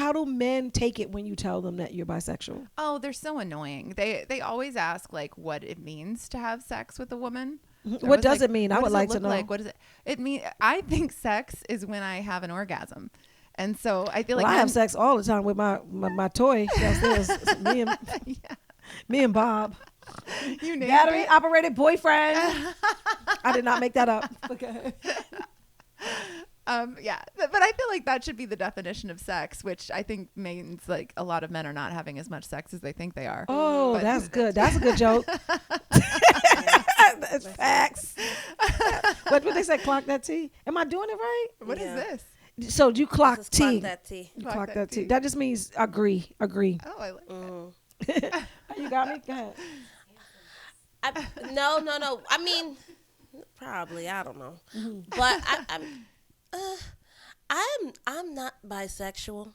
how do men take it when you tell them that you're bisexual? Oh, they're so annoying. They always ask like what it means to have sex with a woman. What does it mean? I would like to know. What does it mean? I think sex is when I have an orgasm. And so I feel like I have sex all the time with my toy downstairs. me and Bob. You named Battery it? operated boyfriend. I did not make that up. Okay. Yeah, but I feel like that should be the definition of sex, which I think means like a lot of men are not having as much sex as they think they are. Oh, but that's good. That's a good joke. That's facts. What would they say? Clock that T? Am I doing it right? What is this? So you clock T. Clock that T. You clock that T. That just means agree. Oh, I like that. You got me? Go ahead. No. I mean, probably. I don't know. But I'm not bisexual.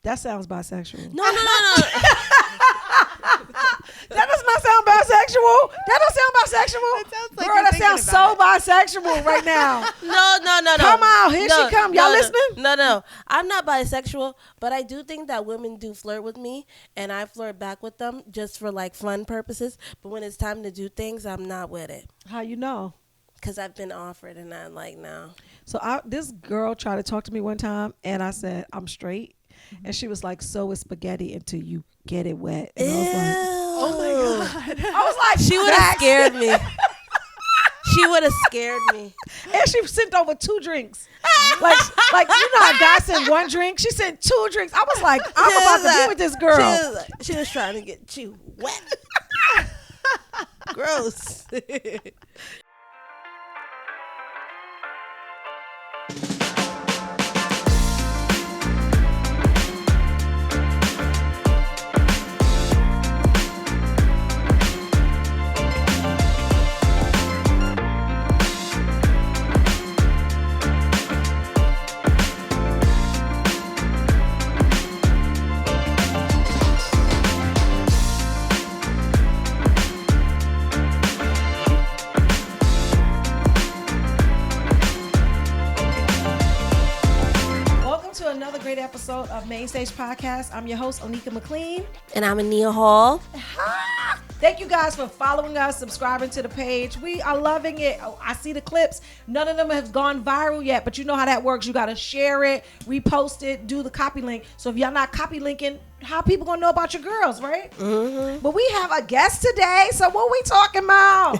That sounds bisexual. No. That does not sound bisexual. That don't sound bisexual. It sounds like girl, you're that thinking sounds about so bisexual right now. No. Come on, here she come. Y'all listening? No. I'm not bisexual, but I do think that women do flirt with me, and I flirt back with them just for like fun purposes. But when it's time to do things, I'm not with it. How you know? Because I've been offered, and I'm like, no. So this girl tried to talk to me one time, and I said, I'm straight. And she was like, so is spaghetti until you get it wet. And I was like, oh my God. I was like, she would have scared me. She would have scared me. And she sent over 2 drinks. like you know how guys send 1 drink? She sent 2 drinks. I was like, I'm about to be with this girl. She was trying to get you wet. Gross. Another great episode of MainStage Podcast. I'm your host, Onika McLean. And I'm Ania Hall. Thank you guys for following us, subscribing to the page. We are loving it. Oh, I see the clips. None of them have gone viral yet, but you know how that works. You got to share it, repost it, do the copy link. So if y'all not copy linking, how people going to know about your girls, right? Mm-hmm. But we have a guest today. So what we talking about?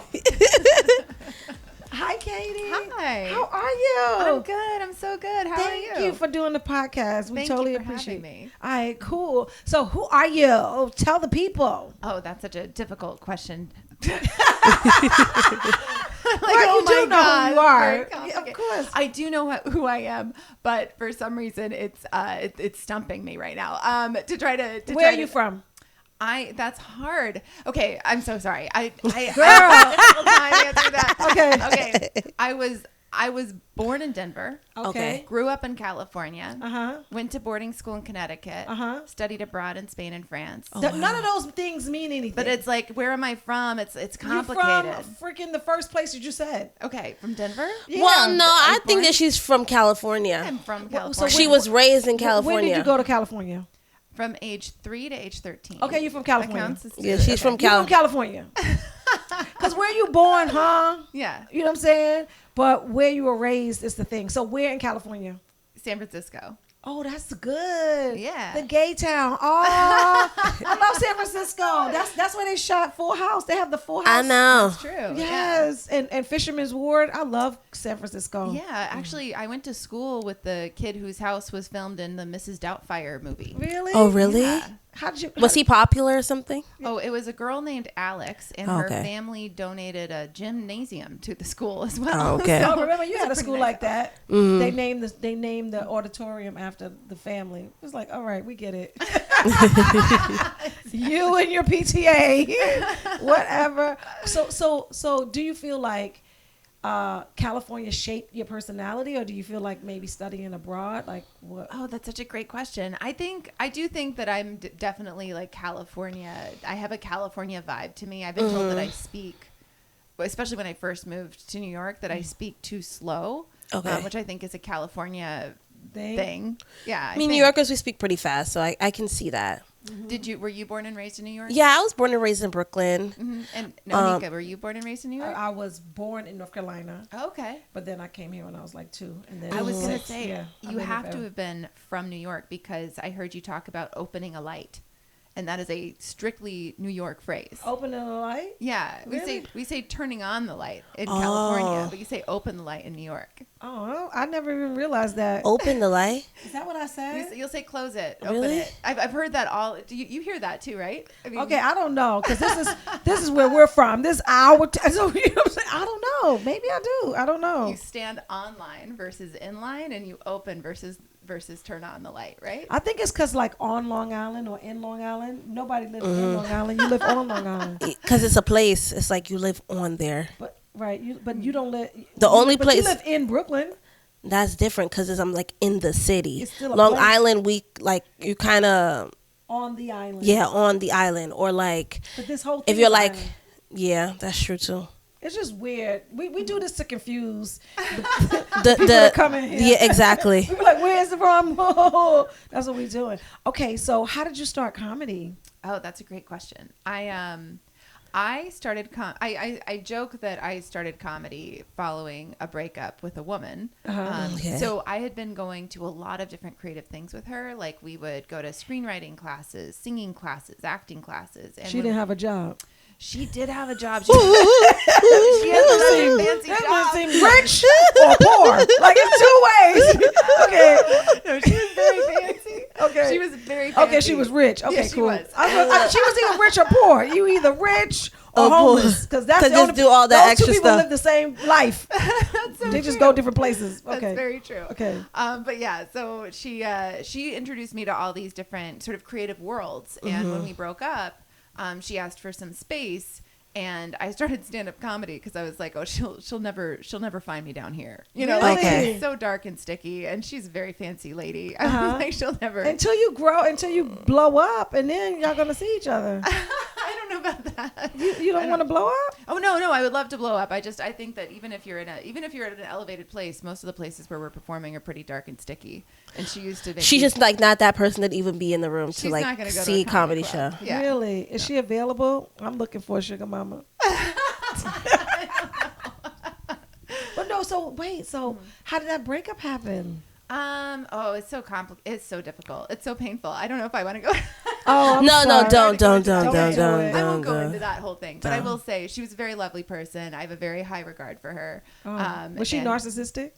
Hi, Katie. Hi. How are you? I'm good. I'm so good. How are you? Thank you for doing the podcast. We totally appreciate me. All right, cool. So who are you? Oh, tell the people. Oh, that's such a difficult question. Well, you do know who you are. Yeah, of course. I do know who I am, but for some reason it's stumping me right now. Where are you from? That's hard. Okay, I'm so sorry. Girl. I answer that. Okay. I was born in Denver. Okay. Grew up in California. Uh-huh. Went to boarding school in Connecticut. Uh-huh. Studied abroad in Spain and France. Oh, wow. None of those things mean anything. But it's like, where am I from? It's complicated. You're from freaking the first place you just said. Okay, from Denver? Yeah. Well, no, I think that she's from California. I'm from California. So she was raised in California. When did you go to California? From age 3 to age 13. Okay, you're from California. Yeah, she's from California. Because where you born, huh? Yeah. You know what I'm saying? But where you were raised is the thing. So where in California? San Francisco. Oh, that's good. Yeah. The gay town. Oh, I love San Francisco. That's where they shot Full House. They have the Full House. I know. That's true. Yes. Yeah. And Fisherman's Ward. I love San Francisco. Yeah. Actually, I went to school with the kid whose house was filmed in the Mrs. Doubtfire movie. Really? Oh, really? Yeah. Was he popular or something? Oh, it was a girl named Alex, and her family donated a gymnasium to the school as well. Oh, okay. So remember, you had a school like that. Mm-hmm. They named the auditorium after the family. It was like, all right, we get it. You and your PTA, whatever. So do you feel like California shaped your personality, or do you feel like maybe studying abroad? Like what? Oh, that's such a great question. I do think that I'm definitely like California. I have a California vibe to me. I've been told that I speak, especially when I first moved to New York, that I speak too slow, which I think is a California thing. Yeah. I mean, New Yorkers, we speak pretty fast, so I can see that. Were you born and raised in New York? Yeah, I was born and raised in Brooklyn. Mm-hmm. And Onika, were you born and raised in New York? I was born in North Carolina. Oh, okay. But then I came here when I was like 2. And then I was going to 6. say, Yeah, you have to have been from New York because I heard you talk about opening a light. And that is a strictly New York phrase. Opening a light? Yeah. Really? We say turning on the light in California, but you say open the light in New York. Oh, I never even realized that. Open the light? Is that what I said? You'll say close it, open Really? it. I've heard that all. Do you hear that too, right? I mean, Okay, I don't know because this is where we're from. This hour. So, you know what I'm saying? I don't know. Maybe I do. I don't know. You stand online versus in line, and you open versus turn on the light, right? I think it's because like on Long Island or in Long Island, nobody lives in Long Island. You live on Long Island. Because it's a place. It's like you live on there. But but you don't live. The only but place- you live in Brooklyn. That's different because I'm like in the city. It's still a Long place. Island, you kind of On the island. yeah on the island, or like But this whole thing if you're is like island. yeah, that's true too. It's just weird. We do this to confuse The people that come in here. yeah, exactly. We be like, where's it from? Oh, that's what we're doing. Okay, so how did you start comedy? Oh, that's a great question. I started I joke that I started comedy following a breakup with a woman. Okay. So I had been going to a lot of different creative things with her. Like we would go to screenwriting classes, singing classes, acting classes. And She didn't have a job. She did have a job. She had a very fancy That job. doesn't seem rich or poor. Like it's two ways. Okay. No, she was very fancy. Okay. She was very fancy. Okay, she was rich. Okay, Yeah, she cool. was. She was either rich or poor. You either rich or Or poor. homeless, because that's 'Cause the just only. do all that those extra two people stuff. live the same life. That's so They just true. go different places. Okay. That's very true. Okay. But yeah, so she introduced me to all these different sort of creative worlds, and when we broke up, she asked for some space. And I started stand-up comedy because I was like, oh, she'll never find me down here. You know, like Okay. it's so dark and sticky, and she's a very fancy lady. I Uh-huh. was like, she'll never. Until you grow, until you blow up, and then y'all gonna see each other. I don't know about that. You don't want to blow up? Oh no, I would love to blow up. I think that even if you're at an elevated place, most of the places where we're performing are pretty dark and sticky. And she used to. She's just like not that person that even be in the room She's to not like gonna go to see a comedy show. club. Yeah. Really? Is she available? I'm looking for a sugar mama. But no, so wait, so how did that breakup happen? Oh, it's so complicated. It's so difficult. It's so painful. I don't know if I want to go. Oh, I'm No, sorry. don't do it. I won't go don't. into that whole thing, but I will say she was a very lovely person. I have a very high regard for her. Oh. Was she and- narcissistic?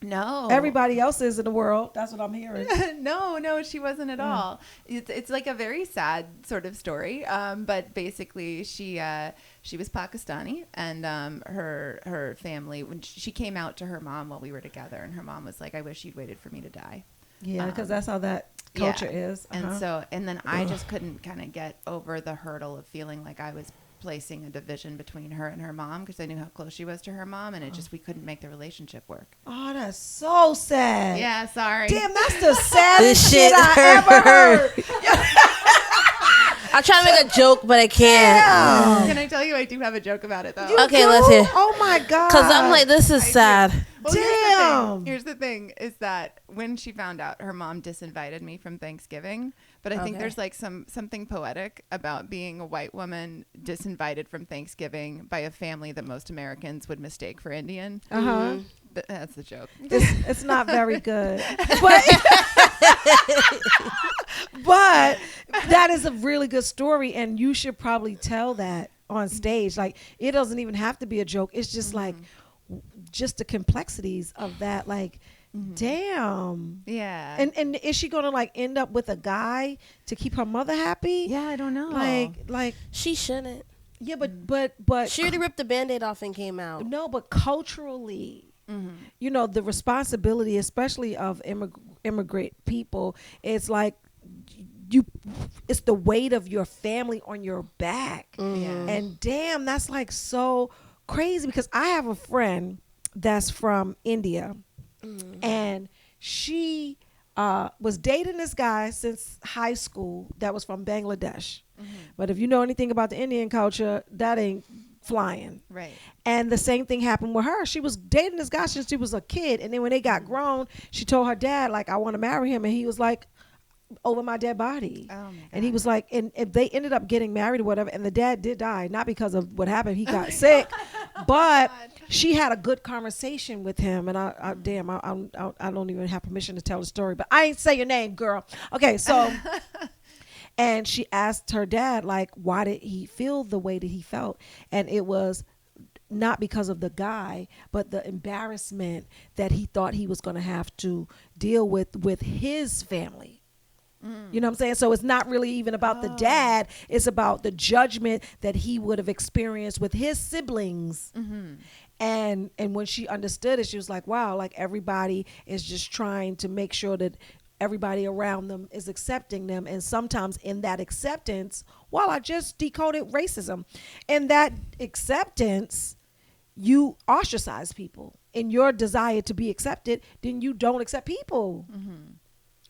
No. Everybody else is in the world. That's what I'm hearing. No, she wasn't at all. It's like a very sad sort of story. But basically, she was Pakistani, and her family, when she came out to her mom while we were together, and her mom was like, "I wish you'd waited for me to die." Yeah, because that's how that culture is. And then I just couldn't kind of get over the hurdle of feeling like I was placing a division between her and her mom, because I knew how close she was to her mom, and we couldn't make the relationship work. Oh, that's so sad. Yeah, sorry. Damn, that's the saddest This shit shit I ever heard. I'm trying to make a joke, but I can't. Damn. Can I tell you I do have a joke about it though? You Okay, do? let's hear. Oh my god. Because I'm like, this is I do. sad. Well, Damn. Here's the thing is that when she found out, her mom disinvited me from Thanksgiving. But I think Okay. there's like something poetic about being a white woman disinvited from Thanksgiving by a family that most Americans would mistake for Indian. Uh-huh. That's the joke. It's not very good. But that is a really good story, and you should probably tell that on stage. Like, it doesn't even have to be a joke. It's just like just the complexities of that, like, damn. Yeah. And is she gonna like end up with a guy to keep her mother happy? yeah, I don't know. Like She shouldn't. yeah, but She already ripped the Band-Aid off and came out. no, but culturally, you know, the responsibility, especially of immigrant people, it's like it's the weight of your family on your back. And damn, that's like so crazy, because I have a friend that's from India, and she was dating this guy since high school that was from Bangladesh. But if you know anything about the Indian culture, that ain't flying. Right. And the same thing happened with her. She was dating this guy since she was a kid. And then when they got grown, she told her dad, like, I want to marry him. And he was like, over my dead body. Oh my God. And he was like, and they ended up getting married or whatever. And the dad did die, not because of what happened. He got sick, but she had a good conversation with him. And I don't even have permission to tell the story, but I ain't say your name, girl. Okay. So, and she asked her dad, like, why did he feel the way that he felt? And it was not because of the guy, but the embarrassment that he thought he was going to have to deal with his family. You know what I'm saying? So it's not really even about the dad. It's about the judgment that he would have experienced with his siblings. And when she understood it, she was like, wow, like everybody is just trying to make sure that everybody around them is accepting them. And sometimes in that acceptance, well, I just decoded racism. In that acceptance, you ostracize people. In your desire to be accepted, then you don't accept people.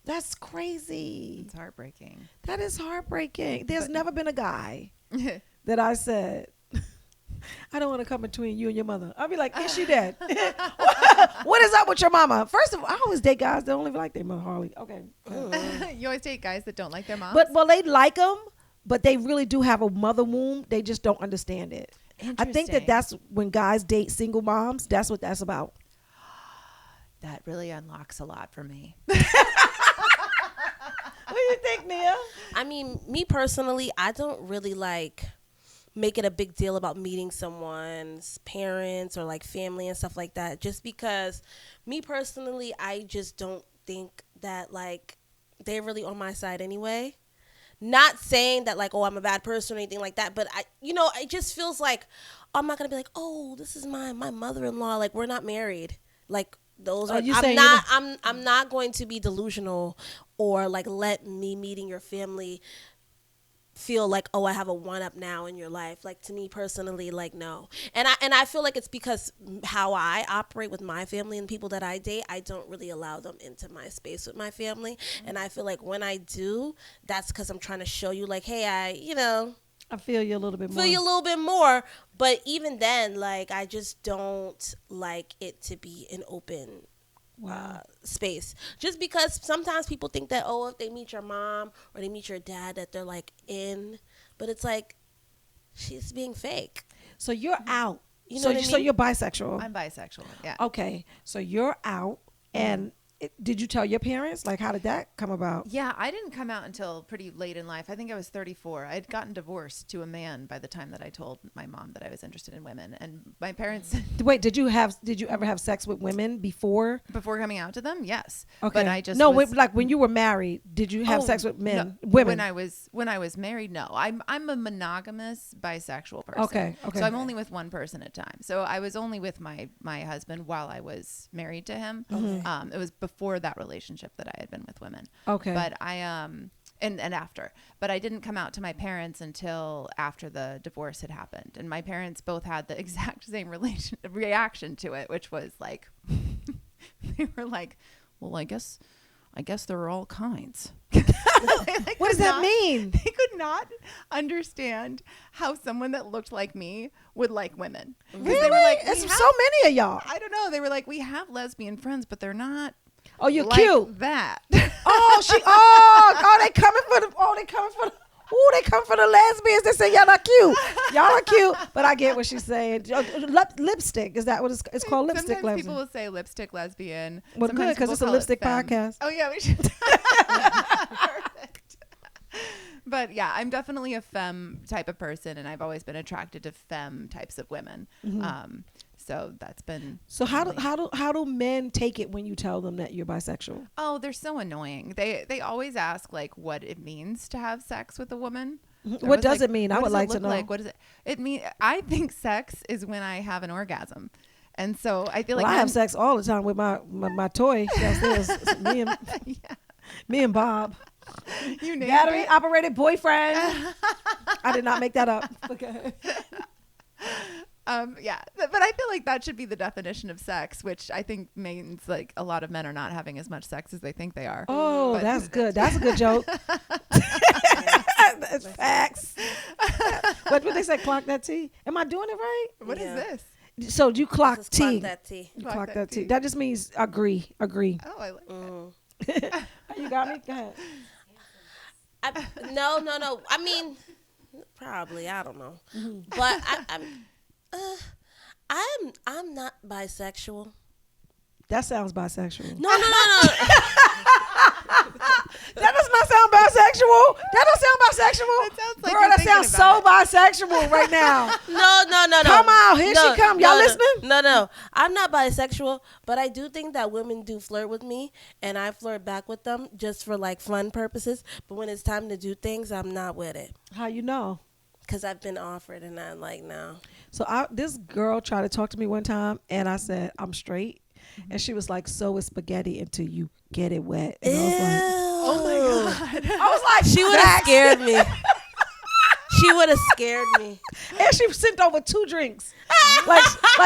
That's crazy. It's heartbreaking. That is heartbreaking. There's never been a guy that I said, I don't want to come between you and your mother. I'll be like, is she dead? What is up with your mama? First of all, I always date guys that don't even like their mother, Harley. Okay. You always date guys that don't like their moms? But, well, they like them, but they really do have a mother womb. They just don't understand it. I think that's when guys date single moms. That's what that's about. That really unlocks a lot for me. What do you think, Nia? I mean, me personally, I don't really like make it a big deal about meeting someone's parents or like family and stuff like that. Just because me personally, I just don't think that like they're really on my side anyway. Not saying that like, oh, I'm a bad person or anything like that, but it just feels like I'm not gonna be like, oh, this is my mother-in-law. Like, we're not married. Like, those are. I'm not going to be delusional or like let me meeting your family feel like, oh, I have a one up now in your life. Like, to me personally, like, no. And I feel like it's because how I operate with my family and people that I date, I don't really allow them into my space with my family. And I feel like when I do, that's because I'm trying to show you like, hey, I feel you a little bit more. But even then, like, I just don't like it to be an open space. Just because sometimes people think that, oh, if they meet your mom or they meet your dad, that they're like in. But it's like, she's being fake. So you're out. You know what I mean? So you're bisexual. I'm bisexual, yeah. Okay. So you're out. And did you tell your parents? Like, how did that come about? Yeah, I didn't come out until pretty late in life. I think I was 34. I had gotten divorced to a man by the time that I told my mom that I was interested in women. And my parents... Wait, did you ever have sex with women before? Before coming out to them? Yes. Okay. But I just like when you were married, did you have sex with women? When I was married, no. I'm a monogamous bisexual person. Okay. So I'm only with one person at a time. So I was only with my husband while I was married to him. It was before that relationship that I had been with women. Okay. But I and after. But I didn't come out to my parents until after the divorce had happened. And my parents both had the exact same reaction to it, which was like they were like, well, I guess there are all kinds. What does that mean? They could not understand how someone that looked like me would like women. Really? They were like, it's so many of y'all. I don't know. They were like, we have lesbian friends, but they're not. Oh, you're like cute. That. They coming for the lesbians. They say y'all not cute. Y'all are cute, but I get what she's saying. Lipstick, is that what it's called? Lipstick Sometimes lesbian. people will say lipstick lesbian. Well, good, because it's a lipstick podcast. Oh yeah, we should. Perfect. But yeah, I'm definitely a femme type of person, and I've always been attracted to femme types of women. So that's been. So how do men take it when you tell them that you're bisexual? Oh, they're so annoying. They always ask like what it means to have sex with a woman. What does it mean? I would like to know. What does it? It mean? I think sex is when I have an orgasm, and so I feel like I have sex all the time with my toy downstairs. Me and Bob. You named battery it? Operated boyfriend. I did not make that up. Okay. Yeah, but I feel like that should be the definition of sex, which I think means like a lot of men are not having as much sex as they think they are. Oh, that's good. That's a good joke. That's facts. What they say? Clock that T. Am I doing it right? What is this? So you clock Just T. clock that T. You clock that T. That just means agree. Oh, I like that. You got me? Go ahead. No. I mean, probably. I don't know. But I'm not bisexual. That sounds bisexual. No. That does not sound bisexual. That don't sound bisexual. That sounds like Girl, you're that thinking sounds about so bisexual right now. No. Come on, here she come. Y'all listening? No. I'm not bisexual, but I do think that women do flirt with me, and I flirt back with them just for like fun purposes. But when it's time to do things, I'm not with it. How you know? Because I've been offered, and I'm like, no. So this girl tried to talk to me one time, and I said, I'm straight. And she was like, so is spaghetti until you get it wet. And I was like, Oh my God. I was like, She would have scared me. She would have scared me. And she sent over 2 drinks. like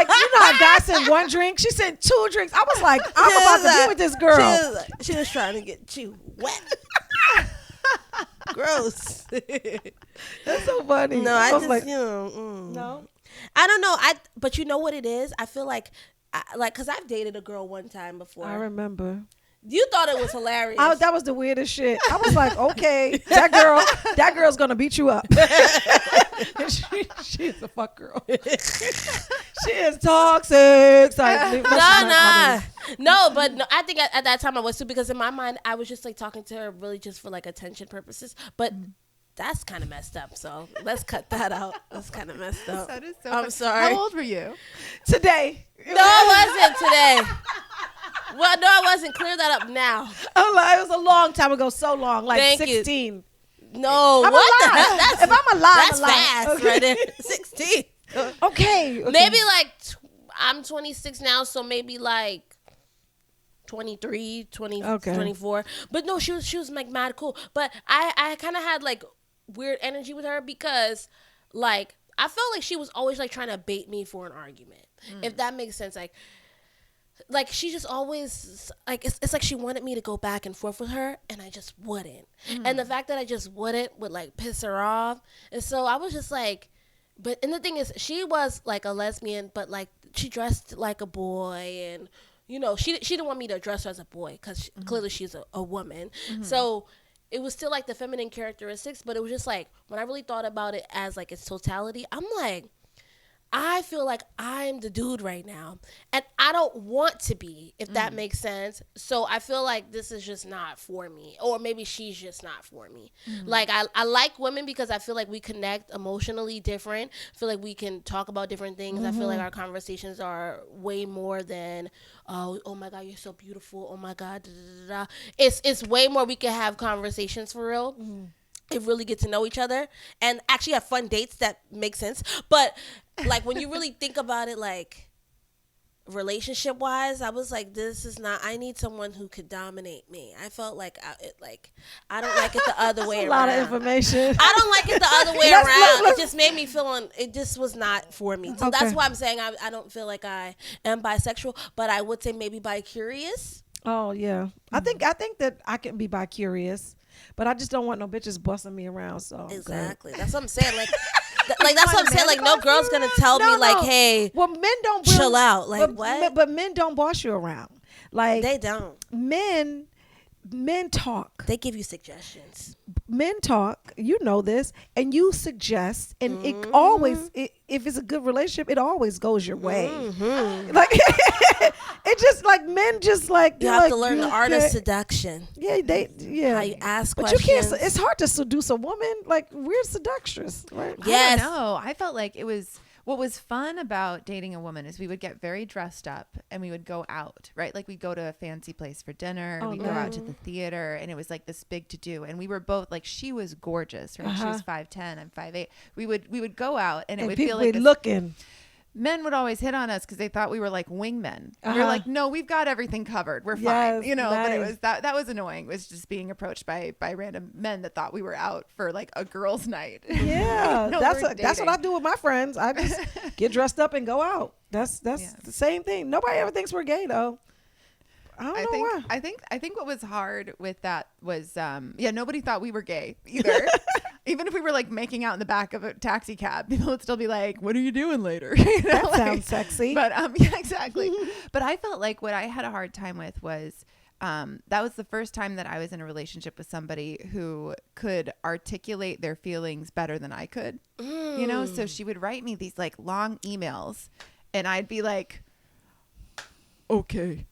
you know how guys send 1 drink? She sent 2 drinks. I was like, I'm about to be with this girl. She was trying to get you wet. Gross. That's so funny. No, I was just, like, no. I don't know. But you know what it is? I feel like, because I've dated a girl one time before. I remember. You thought it was hilarious. That was the weirdest shit. I was like, okay, that girl's gonna beat you up. she is a fuck girl. She is toxic. No, but no, I think at that time I was too, because in my mind I was just like talking to her really just for like attention purposes. But that's kind of messed up. So let's cut that out. That's kind of messed up. That is so I'm funny. sorry. How old were you? Today. No, it wasn't today. Well, no, I wasn't. Clear that up now. I'm like, it was a long time ago. So long, like Thank 16. You. No, I'm what alive. the hell? If I'm alive, that's I'm alive. fast Okay. right there. 16. Okay. Maybe like I'm 26 now, so maybe like 23, 20, Okay. 24. But no, she was like mad cool. But I kind of had like weird energy with her, because like I felt like she was always like trying to bait me for an argument. If that makes sense. Like she just always like it's like she wanted me to go back and forth with her, and I just wouldn't. And the fact that I just wouldn't would like piss her off. And so I was just like, and the thing is, she was like a lesbian, but like she dressed like a boy, and you know she didn't want me to dress her as a boy, because clearly she's a woman. So it was still like the feminine characteristics, but it was just like when I really thought about it as like its totality, I'm like, I feel like I'm the dude right now, and I don't want to be, if that makes sense. So I feel like this is just not for me, or maybe she's just not for me. Like I like women because I feel like we connect emotionally different. I feel like we can talk about different things. I feel like our conversations are way more than, oh my God, you're so beautiful. Oh my God, da, da, da, da. It's way more. We can have conversations for real. And really get to know each other, and actually have fun dates that make sense. But like when you really think about it, like relationship wise, I was like, this is not, I need someone who could dominate me. I felt like I don't like it the other way a around. lot of information. I don't like it the other way around. It just made me feel it just was not for me. So that's why I'm saying I don't feel like I am bisexual, but I would say maybe bi-curious. Oh yeah, I think that I can be bi-curious, but I just don't want no bitches busting me around. So exactly, that's what I'm saying. Like that's what I'm saying. Like no girl's gonna tell me like, hey, well, men don't chill out. Like what? But men don't boss you around. Like they don't. Men talk. They give you suggestions. Men talk. You know this, and you suggest, and it always, if it's a good relationship, it always goes your way. Like it just like men just like you have to learn the art of seduction. Yeah, how you ask but questions. you can't. It's hard to seduce a woman. Like we're seductress, right? Yes. I don't know. I felt like it was. What was fun about dating a woman is we would get very dressed up and we would go out, right? Like we'd go to a fancy place for dinner, we'd go out to the theater, and it was like this big to do. And we were both like, she was gorgeous, right? She was 5'10", I'm 5'8". We would go out and it would feel like looking. Men would always hit on us because they thought we were like wingmen. We were like, no, we've got everything covered. We're fine. You know, but it was that was annoying. It was just being approached by random men that thought we were out for like a girls' night. Yeah, no, that's what I do with my friends. I just get dressed up and go out. That's the same thing. Nobody ever thinks we're gay though. I don't know why. I think what was hard with that was nobody thought we were gay either. Even if we were like making out in the back of a taxi cab, people would still be like, what are you doing later? You know, That sounds sexy. But yeah, exactly. But I felt like what I had a hard time with was that was the first time that I was in a relationship with somebody who could articulate their feelings better than I could. You know, so she would write me these like long emails and I'd be like, okay.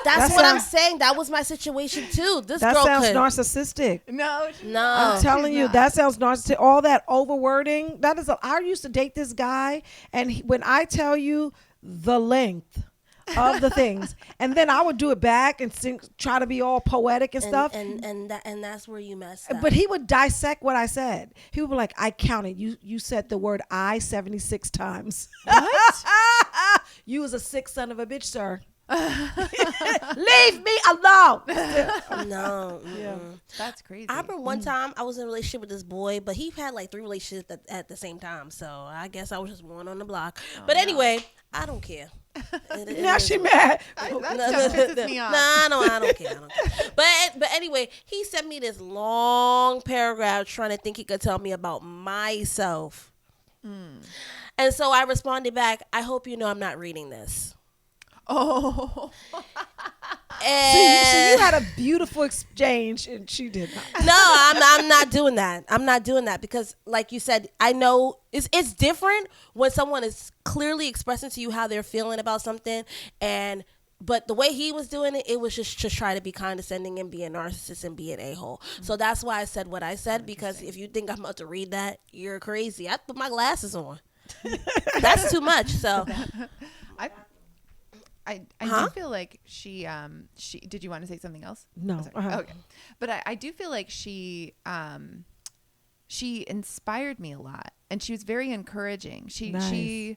That's what I'm saying. That was my situation too. This that girl sounds could. narcissistic. No. I'm telling you, that sounds narcissistic. All that overwording. That is. I used to date this guy, and when I tell you the length of the things, and then I would do it back and try to be all poetic and stuff. And that's where you messed up. But he would dissect what I said. He would be like, "I counted. You said the word I 76 times. What? You was a sick son of a bitch, sir." Leave me alone. No. Yeah. That's crazy. I remember one time I was in a relationship with this boy, but he had like 3 relationships at the same time. So I guess I was just one on the block. But anyway, I don't care. Now she mad. That just pisses me off. No, I don't care. But anyway, he sent me this long paragraph trying to think he could tell me about myself. And so I responded back, I hope you know I'm not reading this. Oh. So you had a beautiful exchange and she did not. No, I'm not doing that. I'm not doing that because, like you said, I know it's different when someone is clearly expressing to you how they're feeling about something, but the way he was doing it, it was just to try to be condescending and be a narcissist and be an a-hole. So that's why I said what I said, because if you think I'm about to read that, you're crazy. I put my glasses on. That's too much. So I do feel like she did you want to say something else? No. Okay. But I do feel like she inspired me a lot, and she was very encouraging. We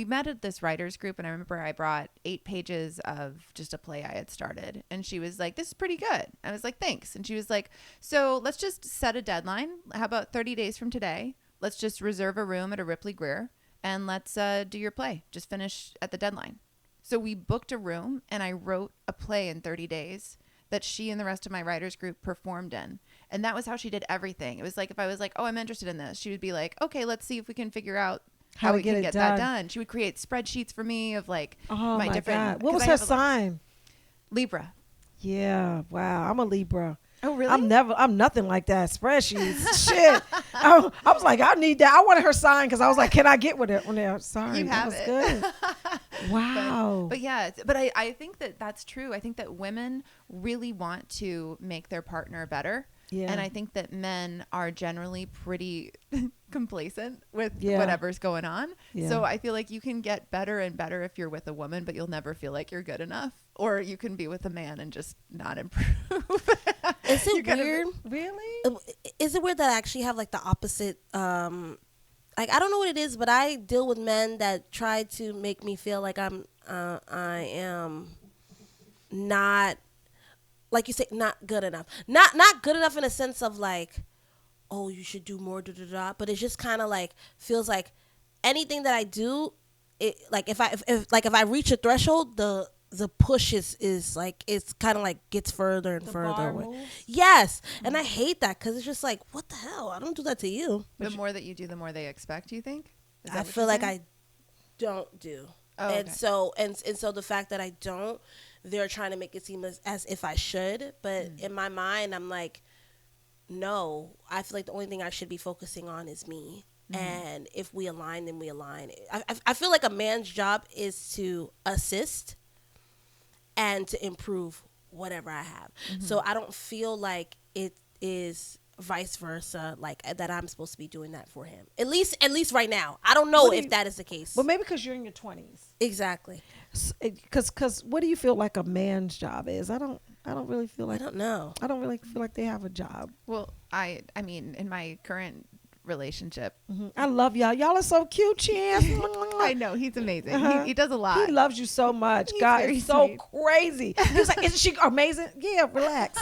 met at this writers group, and I remember I brought 8 pages of just a play I had started, and she was like, this is pretty good. I was like, thanks. And she was like, so let's just set a deadline. How about 30 days from today? Let's just reserve a room at a Ripley Greer and let's do your play. Just finish at the deadline. So we booked a room and I wrote a play in 30 days that she and the rest of my writers group performed in. And that was how she did everything. It was like, if I was like, oh, I'm interested in this, she would be like, okay, let's see if we can figure out how we can get that done. She would create spreadsheets for me of like my different. God. What was her sign? Libra. Yeah. Wow. I'm a Libra. Oh, really? I'm nothing like that. Spreadsheets. Shit. I was like, I need that. I wanted her sign because I was like, can I get with it? When they're sorry. You have that was it. Good. Wow. But yeah, but I think that's true. I think that women really want to make their partner better. Yeah. And I think that men are generally pretty complacent with whatever's going on. Yeah. So I feel like you can get better and better if you're with a woman, but you'll never feel like you're good enough. Or you can be with a man and just not improve. Is it weird? Really? Is it weird that I actually have like the opposite? Like, I don't know what it is, but I deal with men that try to make me feel like I am not, like you say, not good enough. Not good enough in a sense of like, oh, you should do more, but it's just kind of like feels like anything that I do, it like if I reach a threshold, the push is like, it's kind of like gets further and further away. Yes. And I hate that because it's just like, what the hell? I don't do that to you. The more that you do, the more they expect, you think? I feel like I don't do. Oh, and okay. so the fact that I don't, they're trying to make it seem as if I should. But in my mind, I'm like, no, I feel like the only thing I should be focusing on is me. And if we align, then we align. I feel like a man's job is to assist and to improve whatever I have. So I don't feel like it is vice versa, like that I'm supposed to be doing that for him. At least right now. I don't know if that is the case. Well, maybe because you're in your 20s. Exactly. Because what do you feel like a man's job is? I don't really feel like. I don't know. I don't really feel like they have a job. Well, I mean, in my current relationship, I love y'all. Y'all are so cute, Chance. I know, he's amazing. He does a lot. He loves you so much. He's God, very it's so sweet. crazy. He's like, isn't she amazing? Yeah, relax.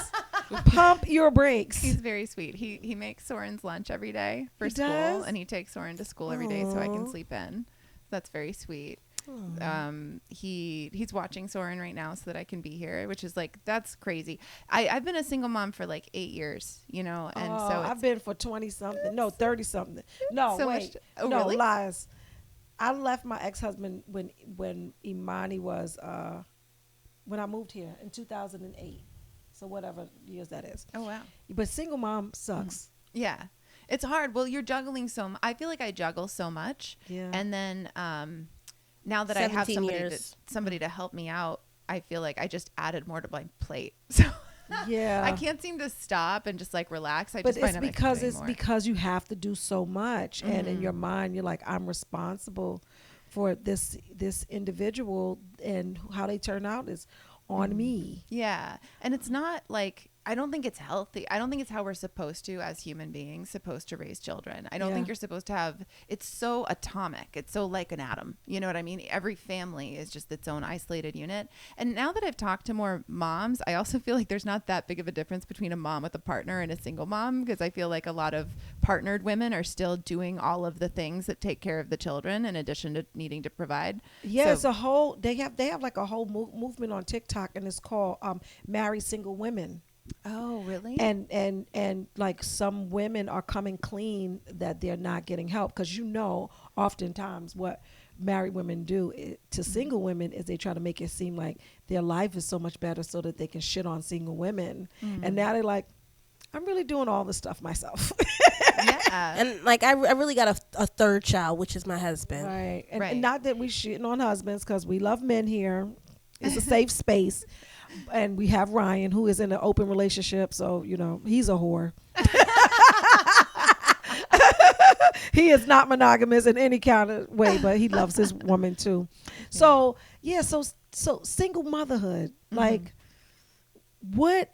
Pump your brakes. He's very sweet. He makes Soren's lunch every day for He school, does? and he takes Soren to school every day so I can sleep in. That's very sweet. He's watching Soren right now so that I can be here, which is like, that's crazy. I've been a single mom for like 8 years, you know, and so I've been for 20 something, no 30 something. No, so wait, much, no really? lies. I left my ex-husband when Imani was when I moved here in 2008. So whatever years that is. Oh wow. But single mom sucks. Yeah. It's hard. Well, you're juggling I feel like I juggle so much. Yeah. And then now that I have 17 somebody years. somebody to help me out, I feel like I just added more to my plate. So Yeah. I can't seem to stop and just like relax. I But just find it's out I keep because doing it's more. because you have to do so much, and in your mind you're like, I'm responsible for this individual, and how they turn out is on me. Yeah. And it's not like, I don't think it's healthy. I don't think it's how we're supposed to, as human beings, supposed to raise children. I don't think you're supposed to have, it's so atomic. It's so like an atom. You know what I mean? Every family is just its own isolated unit. And now that I've talked to more moms, I also feel like there's not that big of a difference between a mom with a partner and a single mom, because I feel like a lot of partnered women are still doing all of the things that take care of the children in addition to needing to provide. Yeah, it's a whole, they have like a whole movement on TikTok, and it's called Marry Single Women. Oh, really? And like some women are coming clean that they're not getting help, because oftentimes what married women do to single women is they try to make it seem like their life is so much better so that they can shit on single women. And now they're like, I'm really doing all this stuff myself. Yeah. And like I really got a third child, which is my husband. Right. And, Right. and not that we shitting on husbands, because we love men here. It's a safe space. And we have Ryan, who is in an open relationship, so he's a whore. He is not monogamous in any kind of way, but he loves his woman too. So yeah, so single motherhood, like, what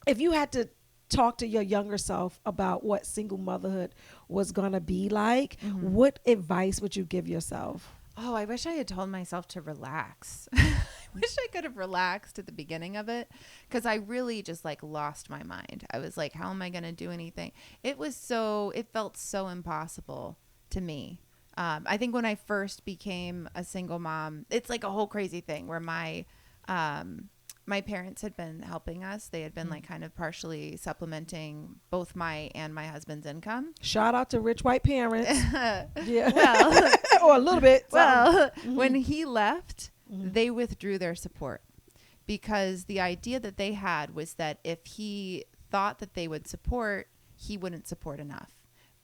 if you had to talk to your younger self about what single motherhood was gonna be like? What advice would you give yourself? Oh, I wish I had told myself to relax. I wish I could have relaxed at the beginning of it, because I really just like lost my mind. I was like, how am I going to do anything? It felt so impossible to me. I think when I first became a single mom, it's like a whole crazy thing where my parents had been helping us. They had been like kind of partially supplementing both my and my husband's income. Shout out to rich white parents. Yeah. Well, or a little bit. well, when he left, they withdrew their support, because the idea that they had was that if he thought that they would support, he wouldn't support enough.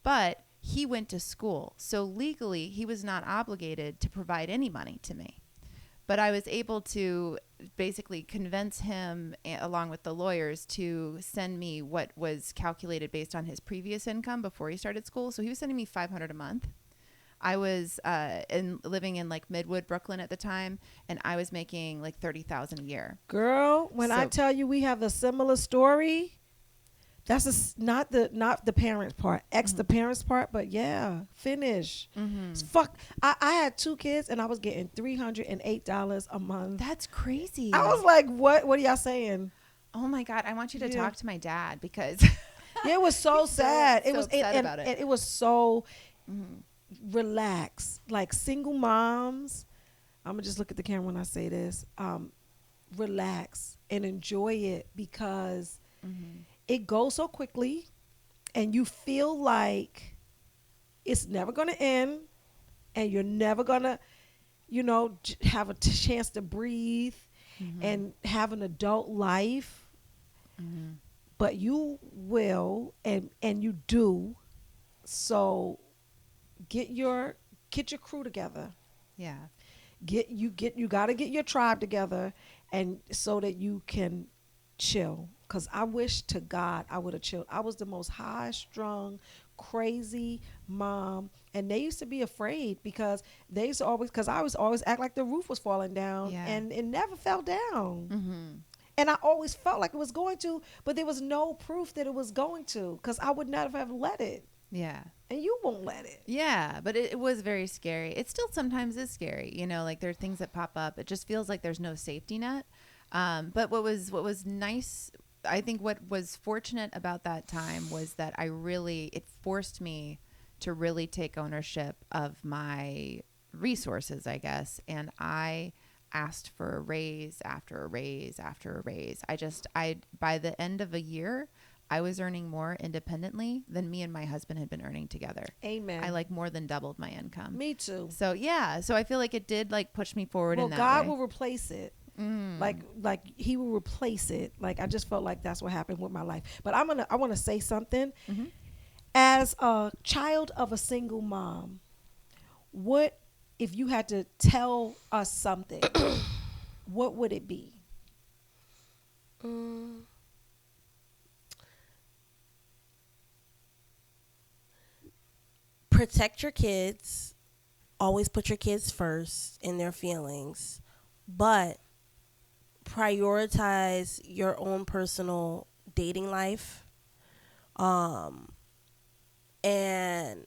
But he went to school, so legally he was not obligated to provide any money to me. But I was able to basically convince him, along with the lawyers, to send me what was calculated based on his previous income before he started school. So he was sending me $500 a month. I was living in like Midwood, Brooklyn at the time, and I was making like $30,000 a year. Girl, when I tell you we have a similar story, that's not the parents part, the parents part, but yeah, finish. Fuck, I had 2 kids and I was getting $308 a month. That's crazy. I was like, what are y'all saying? Oh my God, I want you to talk to my dad, because Yeah, it was so sad. It was upset about it. And it was so relaxed. Like single moms, I'm gonna just look at the camera when I say this. Relax and enjoy it, because it goes so quickly, and you feel like it's never gonna end, and you're never gonna, have a chance to breathe and have an adult life. But you will, and you do. So get your crew together. Yeah. You got to get your tribe together, and so that you can chill. Because I wish to God I would have chilled. I was the most high-strung, crazy mom, and they used to be afraid, because they used to I was always act like the roof was falling down, and it never fell down. And I always felt like it was going to, but there was no proof that it was going to, because I would not have let it. Yeah. And you won't let it. Yeah, but it was very scary. It still sometimes is scary. Like there are things that pop up. It just feels like there's no safety net. But what was nice, I think what was fortunate about that time was that it forced me to really take ownership of my resources, I guess. And I asked for a raise after a raise after a raise. By the end of a year, I was earning more independently than me and my husband had been earning together. Amen. I like more than doubled my income. Me too. So yeah, so I feel like it did like push me forward in that God way. will replace it. Like he will replace it. Like I just felt like that's what happened with my life. But I want to say something. As a child of a single mom, what if you had to tell us something? What would it be? Protect your kids. Always put your kids first in their feelings, but prioritize your own personal dating life, and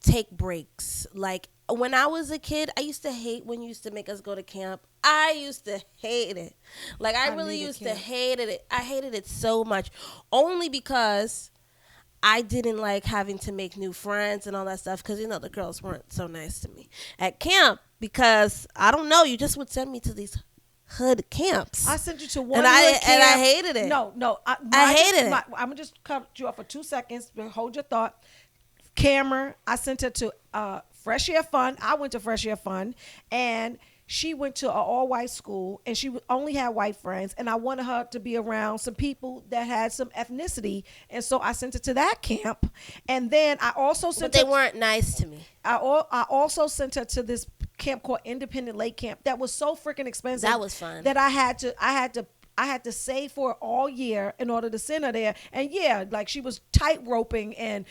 take breaks. Like when I was a kid, I used to hate when you used to make us go to camp. I used to hate it. Like I really used to hate it. I hated it so much, only because I didn't like having to make new friends and all that stuff, because, you know, the girls weren't so nice to me at camp, because, I don't know, you just would send me to these hood camps. I sent you to one and hood camp. And I hated it. No. I hated it. I'm going to just cut you off for 2 seconds. Hold your thought. Cameron, I sent her to Fresh Air Fun. I went to Fresh Air Fun, and she went to an all-white school, and she only had white friends, and I wanted her to be around some people that had some ethnicity, and so I sent her to that camp. And then I also sent her... But they weren't nice to me. I also sent her to this camp called Independent Lake Camp that was so freaking expensive. That was fun. That I had to save for it all year in order to send her there. And yeah, like she was tight roping and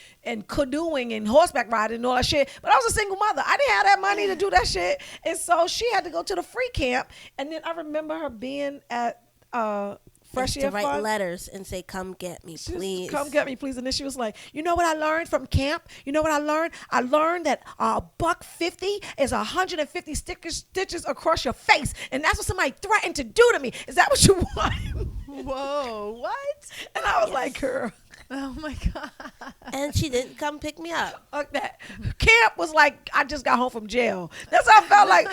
canoeing and horseback riding and all that shit. But I was a single mother. I didn't have that money to do that shit. And so she had to go to the free camp. And then I remember her being at Fresh Air Fun. To write letters and say, come get me, please. Come get me, please. And then she was like, you know what I learned from camp? You know what I learned? I learned that $1.50 is 150 stitches across your face. And that's what somebody threatened to do to me. Is that what you want? Whoa, what? And I was like, girl. Oh my God. And she didn't come pick me up. Like that. Camp was like, I just got home from jail. That's how I felt like.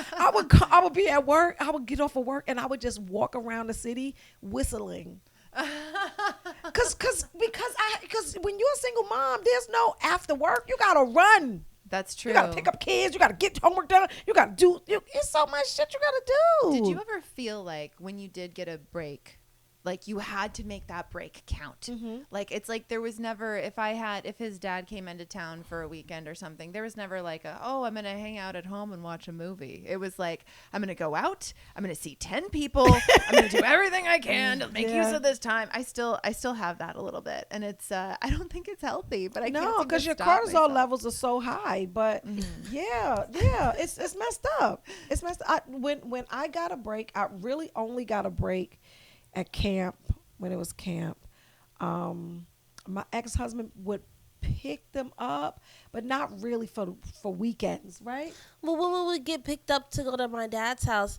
I would be at work. I would get off of work and I would just walk around the city whistling. Because when you're a single mom, there's no after work. You got to run. That's true. You got to pick up kids. You got to get homework done. You got to do, it's so much shit you got to do. Did you ever feel like when you did get a break, like you had to make that break count? Mm-hmm. Like it's like there was never, if his dad came into town for a weekend or something, there was never like I'm going to hang out at home and watch a movie. It was like, I'm going to go out. I'm going to see 10 people. I'm going to do everything I can to make use of this time. I still have that a little bit. And it's, I don't think it's healthy, but I can't No, because your cortisol levels are so high. But yeah, it's messed up. It's messed up. When I got a break, I really only got a break at camp, when it was camp. My ex-husband would pick them up, but not really for weekends, right? Well, when we would get picked up to go to my dad's house,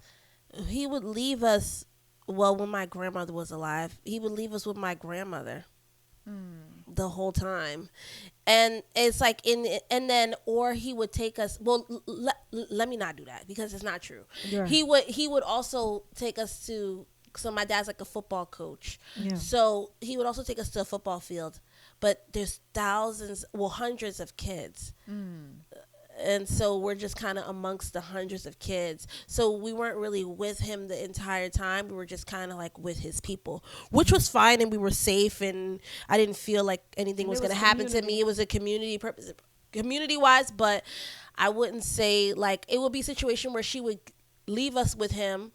he would leave us, well, when my grandmother was alive, he would leave us with my grandmother the whole time. And it's like, or he would take us, well, let me not do that, because it's not true. Yeah. He would also take us to, so my dad's like a football coach. Yeah. So he would also take us to a football field. But there's hundreds of kids. And so we're just kind of amongst the hundreds of kids. So we weren't really with him the entire time. We were just kind of like with his people, which was fine. And we were safe. And I didn't feel like anything was going to happen to me. It was a community-wise. But I wouldn't say, like, it would be a situation where she would leave us with him.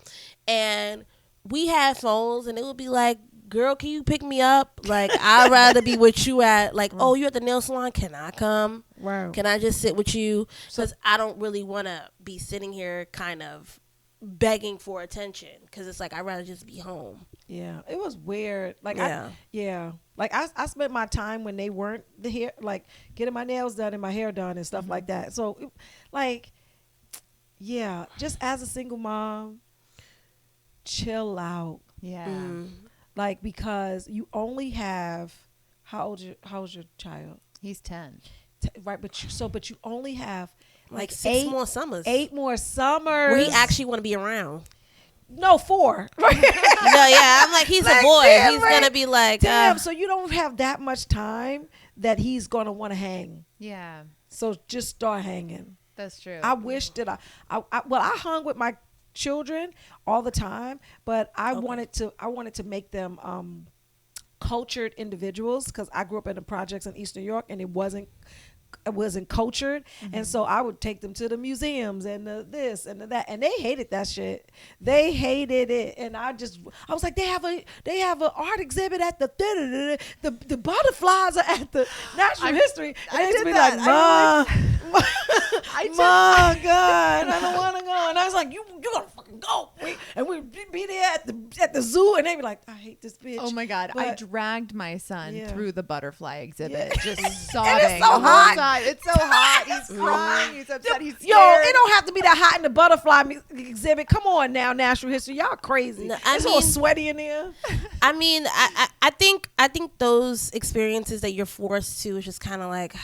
And we had phones, and it would be like, girl, can you pick me up? Like, I'd rather be with you at, like, oh, you're at the nail salon. Can I come? Wow. Can I just sit with you? Because I don't really want to be sitting here kind of begging for attention, because it's like, I'd rather just be home. Yeah, it was weird. Like, Like, I spent my time when they weren't here, like, getting my nails done and my hair done and stuff like that. So, like, yeah, just as a single mom, chill out. Yeah. Like, because you only have, how old's your child? He's 10. Right, but you only have like 6 more summers. 8 more summers. Where he actually want to be around. No, 4. No, yeah, I'm like, he's a boy. Damn, He's right. gonna be like, damn. So you don't have that much time that he's gonna want to hang. Yeah, So just start hanging. that's true. I wish that I hung with my children all the time, but I wanted to make them cultured individuals, because I grew up in the projects in East New York, and it wasn't cultured. And so I would take them to the museums and the this and the that, and they hated that shit. They hated it. And I was like, they have an art exhibit at the butterflies are at the Natural History, and they just be like, Mom, God, I don't want to go. And I was like, you gotta fucking go. And we'd be there at the zoo, and they'd be like, I hate this bitch. Oh my God. I dragged my son through the butterfly exhibit, just sobbing. And it's so hot. It's so hot. He's crying. He's upset. He's scared. Yo, it don't have to be that hot in the butterfly exhibit. Come on now, Natural History. Y'all crazy. No, It's all sweaty in there. I mean, I think those experiences that you're forced to is just kind of like,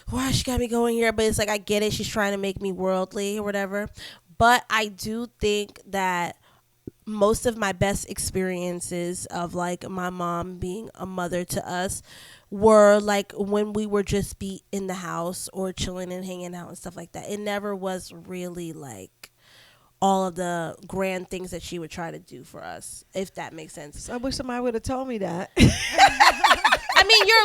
why she got me going here? But it's like, I get it. She's trying to make me worldly or whatever. But I do think that most of my best experiences of like my mom being a mother to us were like when we were just be in the house or chilling and hanging out and stuff like that. It never was really like all of the grand things that she would try to do for us, if that makes sense. I wish somebody would have told me that. I mean, you're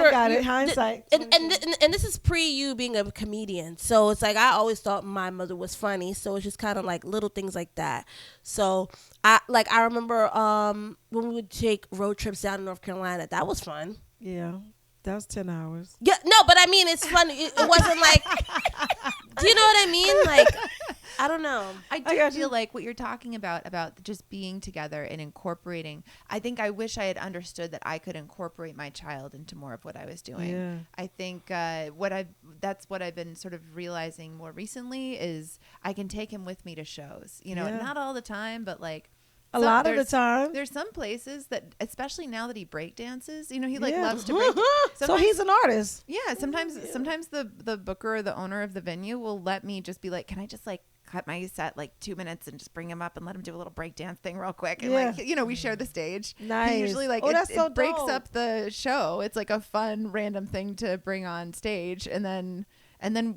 I got it. Hindsight. And this is pre you being a comedian. So it's like, I always thought my mother was funny. So it's just kind of like little things like that. So I remember when we would take road trips down to North Carolina. That was fun. Yeah, that was 10 hours. Yeah, no, but I mean, it's fun. It wasn't like, do you know what I mean? Like, I don't know. I do feel like what you're talking about just being together and incorporating. I think I wish I had understood that I could incorporate my child into more of what I was doing. Yeah. I think that's what I've been sort of realizing more recently is I can take him with me to shows. You know, not all the time, but like a lot of the time. There's some places that, especially now that he break dances, you know, he like loves to break. So he's an artist. Yeah. Sometimes the booker or the owner of the venue will let me just be like, can I just like cut my set like 2 minutes and just bring him up and let him do a little break dance thing real quick. And like, you know, we share the stage. Nice. He usually like, it breaks up the show. It's like a fun random thing to bring on stage. And then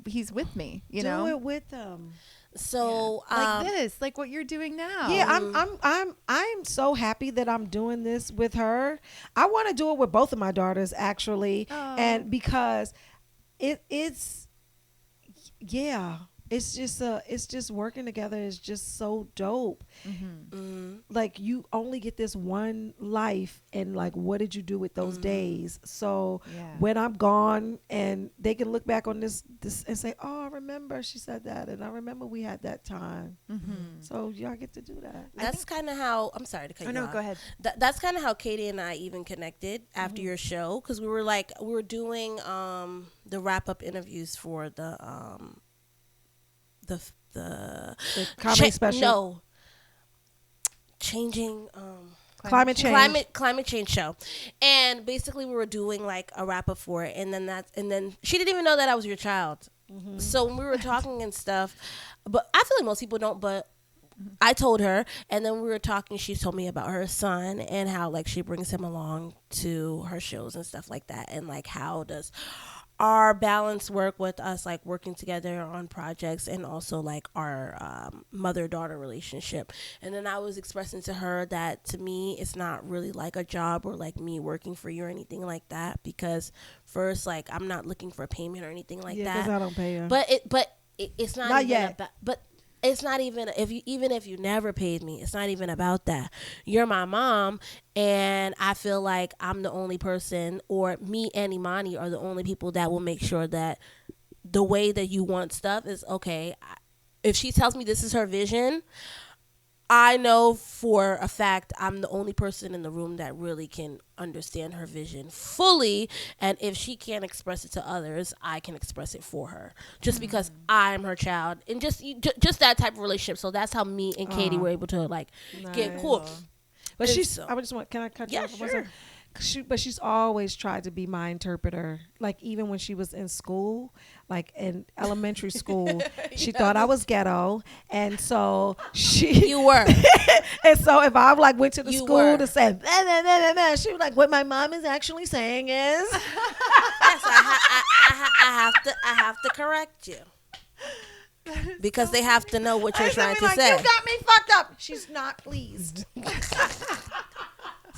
he's with me, you know? Do it with them. So like this, like what you're doing now. Yeah, I'm so happy that I'm doing this with her. I want to do it with both of my daughters actually, and because it's just working together is just so dope. Like you only get this one life, and like what did you do with those days? So when I'm gone, and they can look back on this and say, oh, I remember she said that, and I remember we had that time. So y'all get to do that. That's kind of how, I'm sorry to cut you off. No, go ahead. That's kind of how Katie and I even connected after your show, because we were doing the wrap up interviews for the comedy special. No, changing climate change show, and basically we were doing like a wrap up for it, and then she didn't even know that I was your child. So when we were talking and stuff, but I feel like most people don't, but I told her, and then we were talking, she told me about her son and how like she brings him along to her shows and stuff like that, and like how does our balance work with us like working together on projects, and also like our mother-daughter relationship. And then I was expressing to her that to me it's not really like a job or like me working for you or anything like that, because first, like, I'm not looking for a payment or anything like that. Because I don't pay her. But it's not even yet. But it's not even if you never paid me, it's not even about that. You're my mom, and I feel like I'm the only person, or me and Imani are the only people that will make sure that the way that you want stuff is okay. If she tells me this is her vision, I know for a fact I'm the only person in the room that really can understand her vision fully, and if she can't express it to others, I can express it for her, just because I'm her child, and just that type of relationship. So that's how me and Katie were able to like get cool. But I just want, can I cut you off for one second? But she's always tried to be my interpreter. Like even when she was in school, like in elementary school, she thought I was ghetto, and so You were. and so if I like went to the You school were. to say, nah, nah, nah, nah, nah, she was like, what my mom is actually saying is, Yes, I have to correct you. Because they have to know what you're trying to say. You got me fucked up. She's not pleased.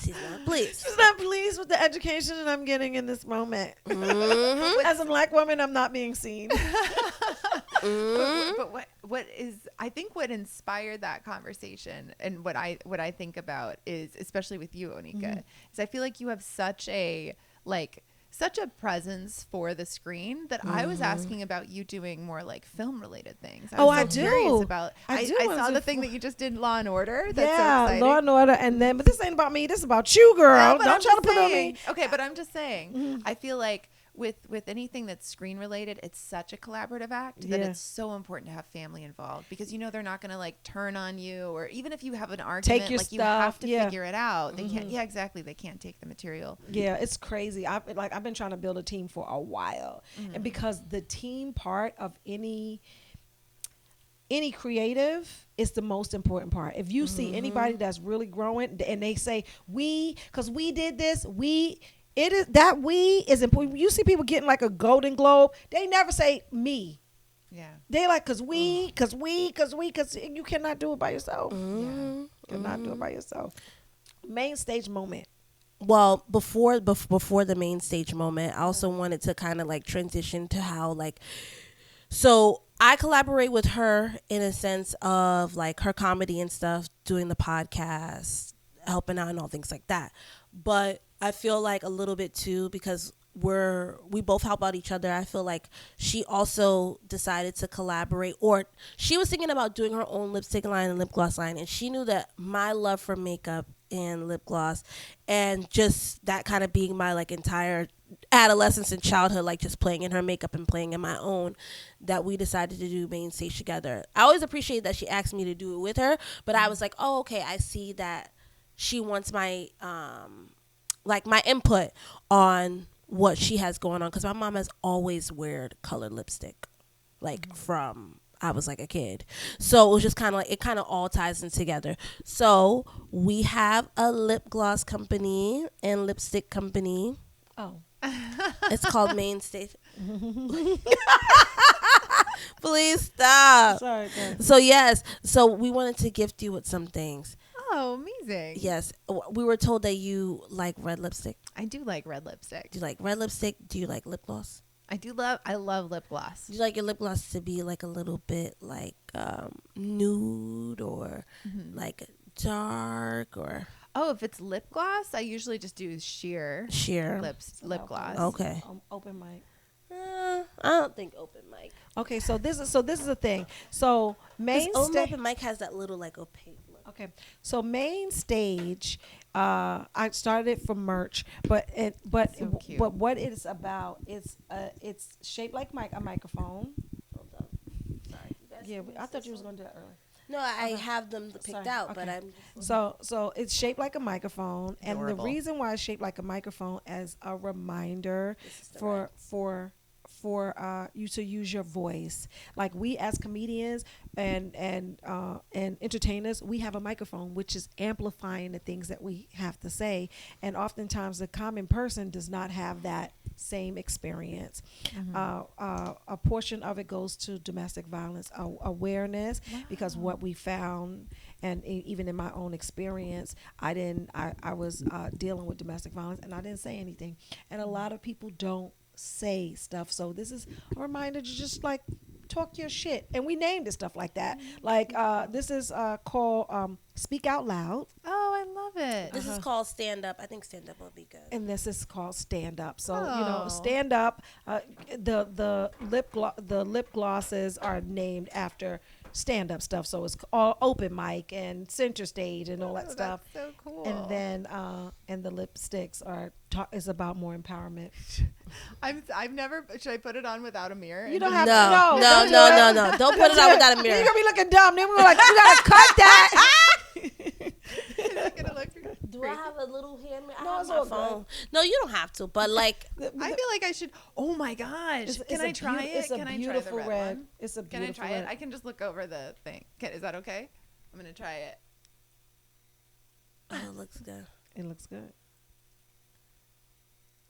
She's not pleased. She's not pleased with the education that I'm getting in this moment. Mm-hmm. As a black woman, I'm not being seen. But what is, I think what inspired that conversation and what I think about is, especially with you, Onika, is I feel like you have such a presence for the screen that I was asking about you doing more like film related things. I was do. Curious about. I saw the thing that you just did, Law and Order. That's so yeah, exciting. Law and Order, and then, but this ain't about me. This is about you, girl. No, but Don't I'm try to just put it on saying- me. Okay, but I'm just saying. I feel like with anything that's screen related, it's such a collaborative act that Yeah. it's so important to have family involved, because they're not going to like turn on you, or even if you have an argument, your like you have stuff, to yeah. figure it out. They can't. Yeah, exactly. They can't take the material. Yeah, it's crazy. I've been trying to build a team for a while, and because the team part of any creative is the most important part. If you see anybody that's really growing and they say because we did this, it is important. You see people getting like a Golden Globe, they never say me. Yeah. They like because you cannot do it by yourself. Mm-hmm. Cannot do it by yourself. Main stage moment. Well, before the main stage moment, I also wanted to kind of like transition to how like, so I collaborate with her in a sense of like her comedy and stuff, doing the podcast, helping out and all things like that. But I feel like a little bit too, because we both help out each other. I feel like she also decided to collaborate, or she was thinking about doing her own lipstick line and lip gloss line, and she knew that my love for makeup and lip gloss and just that kind of being my like entire adolescence and childhood, like just playing in her makeup and playing in my own, that we decided to do MainStage together. I always appreciate that she asked me to do it with her, but I was like, oh, okay, I see that she wants my like my input on what she has going on, because my mom has always weared colored lipstick like from I was like a kid. So it was just kind of like, it kind of all ties in together. So we have a lip gloss company and lipstick company. Oh. It's called MainStage. Please stop. Sorry. So yes, so we wanted to gift you with some things. Oh, amazing. Yes, we were told that you like red lipstick. I do like red lipstick. Do you like red lipstick? Do you like lip gloss? I love lip gloss. Do you like your lip gloss to be like a little bit like nude or like dark or? Oh, if it's lip gloss, I usually just do sheer lip gloss. Okay. Open mic. I don't think open mic. Okay, so this is the thing. So MainStage. Open mic has that little like opaque look. Okay, so MainStage, I started it for merch, but So cute. but what it is about is it's shaped like a microphone. Hold on. Sorry. Yeah, I thought you was gonna do that earlier. No, I have them picked Sorry. out, but Okay. I'm. So it's shaped like a microphone, and the Adorable. reason why it's shaped like a microphone as a reminder This is the for you to use your voice. Like we as comedians and entertainers, we have a microphone which is amplifying the things that we have to say, and oftentimes the common person does not have that same experience. A portion of it goes to domestic violence awareness, because what we found, and even in my own experience, I was dealing with domestic violence and I didn't say anything, and a lot of people don't say stuff. So this is a reminder to just like talk your shit, and we named it stuff like that. Like this is called Speak Out Loud, Oh, I love it. This is called stand up. I think stand up will be good. and this is called Stand Up. So Oh. stand up. The lip glosses are named after stand up stuff. So it's all open mic and center stage and all that stuff. That's so cool. And then and the lipsticks is about more empowerment. I've never. Should I put it on without a mirror? You don't And have to. No. Don't put it on without a mirror. You're gonna be looking dumb. Then we're like, you gotta cut that. just- Is it gonna look? Do I have a little hand? No, it's my all phone. No, you don't have to. But like, I feel like I should. Oh my gosh! Can I try it? It's a Can I try the beautiful red red. one? It's a Can I beautiful try red. it? I can just look over the thing. Is that okay? I'm gonna try it. oh, it looks good. It looks good.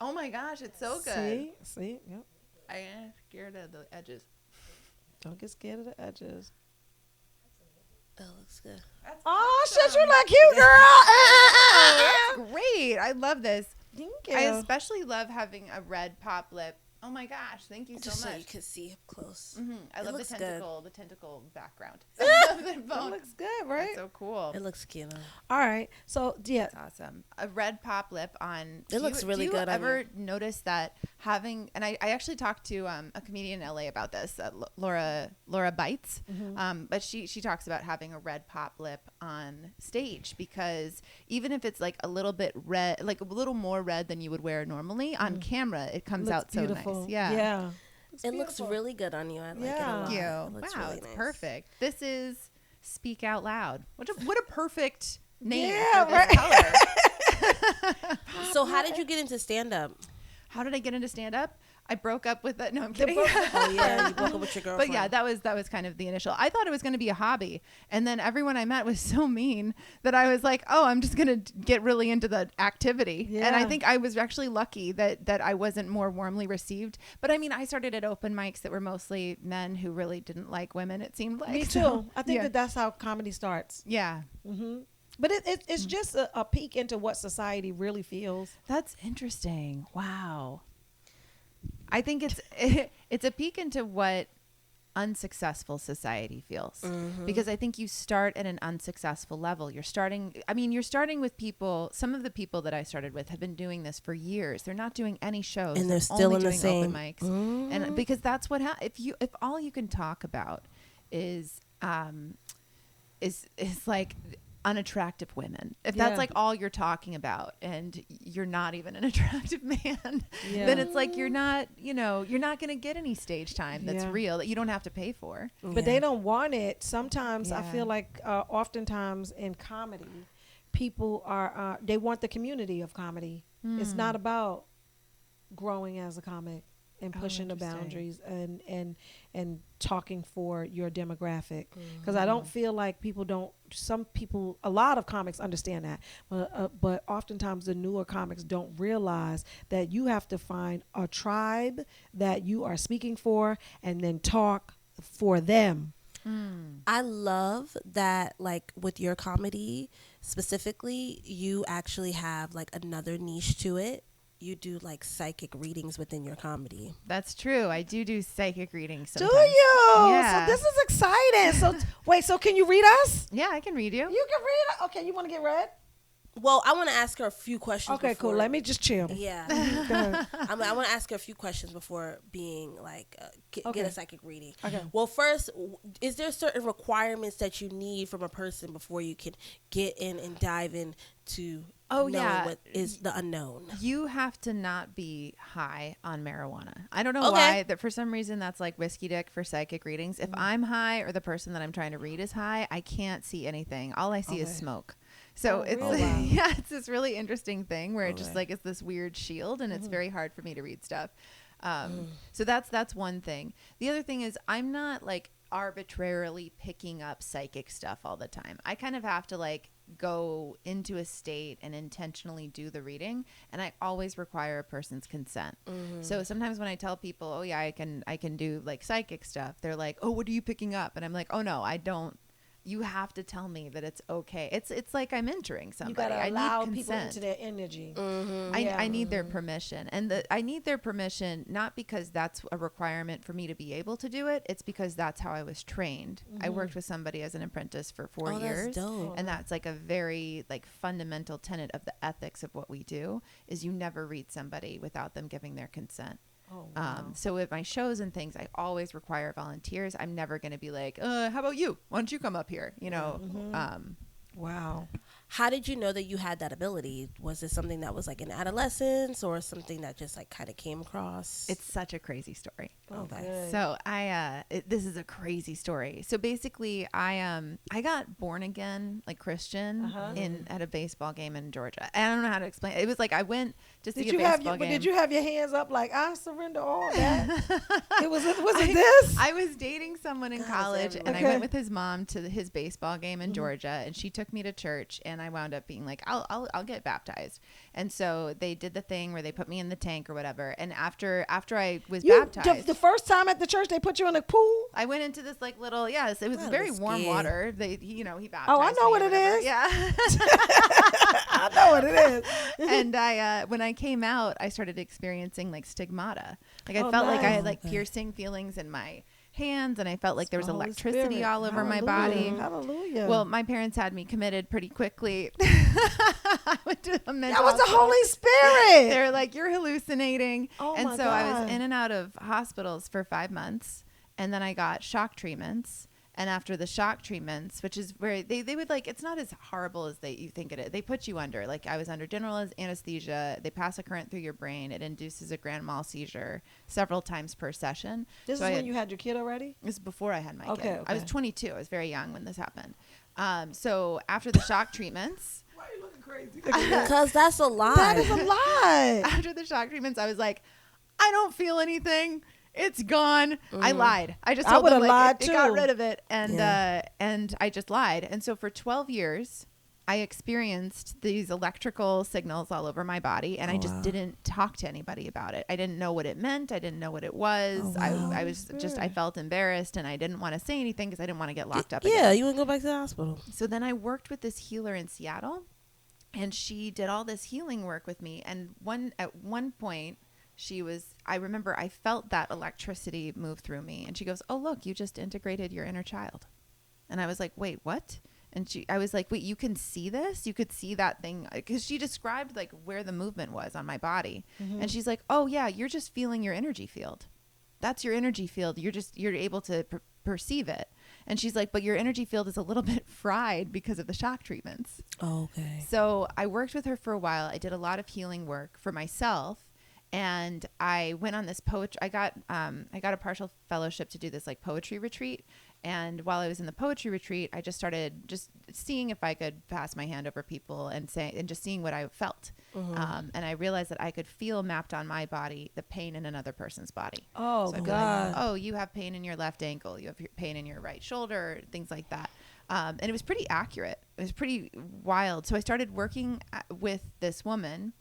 Oh my gosh, it's so good. See, yep. I am scared of the edges. Don't get scared of the edges. It looks good. That's Oh, awesome. shit, you look cute, girl. That's great. I love this. Thank you. I especially love having a red pop lip. Oh my gosh, thank you so Just much. so you can see up close. I It love looks the good. tentacle background. I love the That bone. looks good, right? That's so cool. It looks cute. All right. So, yeah. That's awesome. A red pop lip on. It looks really good Do on you ever you. notice that having? And I actually talked to a comedian in LA about this, Laura Bites. But she talks about having a red pop lip on stage because even if it's like a little bit red, like a little more red than you would wear normally on camera, it comes Looks out beautiful. so nice. Yeah. Yeah. It looks really good on you. I like it a Yeah. lot. Thank you. It looks Wow, really it's nice. perfect. This is Speak Out Loud. What a perfect name Yeah, for this color. So how did you get into stand up? How did I get into stand up? I broke up with that. No, I'm kidding. Oh yeah, you broke up with your girlfriend. But yeah, that was kind of the initial. I thought it was going to be a hobby, and then everyone I met was so mean that I was like, "Oh, I'm just going to get really into the activity." And I Yeah. think I was actually lucky that I wasn't more warmly received. But I mean, I started at open mics that were mostly men who really didn't like women. It seemed like Me too. So, I think yeah. that's how comedy starts. Yeah, But it's just a peek into what society really feels. that's interesting. Wow. I think it's a peek into what unsuccessful society feels because I think you start at an unsuccessful level. You're starting with people. Some of the people that I started with have been doing this for years. They're not doing any shows, And they're still only in the doing same. open mics. And because that's what if all you can talk about is like unattractive women, if Yeah. that's like all you're talking about and you're not even an attractive man, Yeah. then it's like you're not going to get any stage time that's Yeah. real that you don't have to pay for. But they don't want it. Sometimes I Yeah. feel like oftentimes in comedy, people are they want the community of comedy. It's not about growing as a comic and pushing the interesting. boundaries and talking for your demographic. Because I don't feel like a lot of comics understand that, but oftentimes the newer comics don't realize that you have to find a tribe that you are speaking for and then talk for them. I love that, like with your comedy specifically, you actually have like another niche to it. You do like psychic readings within your comedy. That's true. I do psychic readings Do sometimes. you? Yeah. So this is exciting. So wait, so can you read us? Yeah, I can read you. You can read it? Okay, you want to get read? Well, I want to ask her a few questions. Okay, cool. Let me just chill. Yeah, Go ahead. I want to ask her a few questions before being like Okay. get a psychic reading. Okay. Well, first, is there certain requirements that you need from a person before you can get in and dive into knowing what is the unknown? You have to not be high on marijuana. I don't know Okay. why. That for some reason that's like whiskey dick for psychic readings. If I'm high or the person that I'm trying to read is high, I can't see anything. All I see is Okay. smoke. So it's really? Wow. yeah, it's this really interesting thing where it just Okay. like it's this weird shield, and it's very hard for me to read stuff. So that's one thing. The other thing is I'm not like arbitrarily picking up psychic stuff all the time. I kind of have to like go into a state and intentionally do the reading, and I always require a person's consent. So sometimes when I tell people, oh yeah, I can do like psychic stuff, they're like, oh, what are you picking up? And I'm like, oh no, I don't. You have to tell me that it's okay. It's like I'm entering You somebody. gotta I allow need people consent. into their energy. I need their permission, and I need their permission not because that's a requirement for me to be able to do it. It's because that's how I was trained. I worked with somebody as an apprentice for 4 Oh, that's years, dope. and that's like a very like fundamental tenet of the ethics of what we do is you never read somebody without them giving their consent. Oh, wow. So with my shows and things, I always require volunteers. I'm never going to be like, how about you? Why don't you come up here? You know, Wow. How did you know that you had that ability? Was it something that was like in adolescence or something that just like kind of came across? it's such a crazy story. Okay. So this is a crazy story. So basically, I got born again, like Christian, at a baseball game in Georgia. And I don't know how to explain it. It was like I went to see a baseball game. Did you have your hands up like I surrender all that? Was it this? I was dating someone in college, and I went with his mom to his baseball game in Georgia, and she took me to church, and I wound up being like, I'll get baptized. And so they did the thing where they put me in the tank or whatever. And after I was baptized, the first time at the church they put you in a pool. I went into this like little it was very warm water. He baptized. Oh, I know me what it is. Yeah, I know what it is. And when I came out, I started experiencing like stigmata. Like I felt like I had like piercing feelings in my hands, and I felt like there was electricity all over my body. Hallelujah. Well, my parents had me committed pretty quickly. I went to a mental that was the hospital. Holy Spirit. They were like, you're hallucinating. Oh, and my so God. I was in and out of hospitals for 5 months, and then I got shock treatments. And after the shock treatments, which is where they would like, it's not as horrible as you think it is. They put you under, like I was under general anesthesia. They pass a current through your brain. It induces a grand mal seizure several times per session. This is when you had your kid already? This is before I had my kid. Okay. I was 22. I was very young when this happened. So after the shock treatments. Why are you looking crazy? Because that's a lie. That is a lie. After the shock treatments, I was like, I don't feel anything. It's gone. I lied. I just told them like, it got rid of it, and I just lied. And so for 12 years, I experienced these electrical signals all over my body, and I just didn't talk to anybody about it. I didn't know what it meant. I didn't know what it was. I was I felt embarrassed, and I didn't want to say anything because I didn't want to get locked up. Yeah, you wouldn't go back to the hospital. So then I worked with this healer in Seattle, and she did all this healing work with me. And at one point, I remember I felt that electricity move through me, and she goes, "Oh, look, you just integrated your inner child." And I was like, "Wait, what?" And I was like, "Wait, you can see this? You could see that thing?" Because she described like where the movement was on my body. And she's like, "Oh yeah, you're just feeling your energy field. That's your energy field. You're able to perceive it." And she's like, "But your energy field is a little bit fried because of the shock treatments." Oh, okay. So I worked with her for a while. I did a lot of healing work for myself. And I went on this poetry. I got a partial fellowship to do this like poetry retreat. And while I was in the poetry retreat, I just started just seeing if I could pass my hand over people and just seeing what I felt. And I realized that I could feel mapped on my body the pain in another person's body. Oh, so God. Like, oh, you have pain in your left ankle. You have pain in your right shoulder, things like that. And it was pretty accurate. It was pretty wild. So I started working with this woman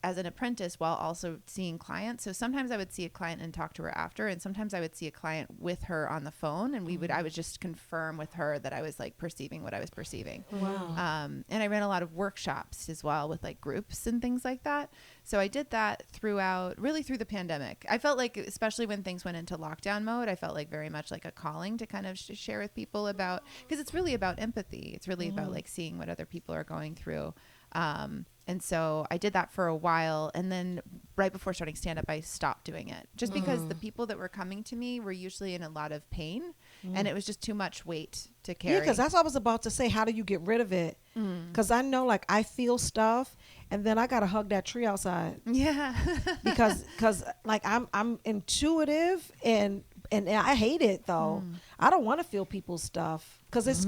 as an apprentice while also seeing clients. So sometimes I would see a client and talk to her after, and sometimes I would see a client with her on the phone, and I would just confirm with her that I was like perceiving what I was perceiving. Wow. And I ran a lot of workshops as well with like groups and things like that. So I did that through the pandemic. I felt like, especially when things went into lockdown mode, I felt like very much like a calling to kind of share with people about, because it's really about empathy. It's really about like seeing what other people are going through. And so I did that for a while, and then right before starting stand-up, I stopped doing it just because the people that were coming to me were usually in a lot of pain, and it was just too much weight to carry. Yeah, because that's what I was about to say. How do you get rid of it? Because I know, like, I feel stuff, and then I gotta hug that tree outside. Yeah, because like I'm intuitive, and I hate it though. I don't want to feel people's stuff because it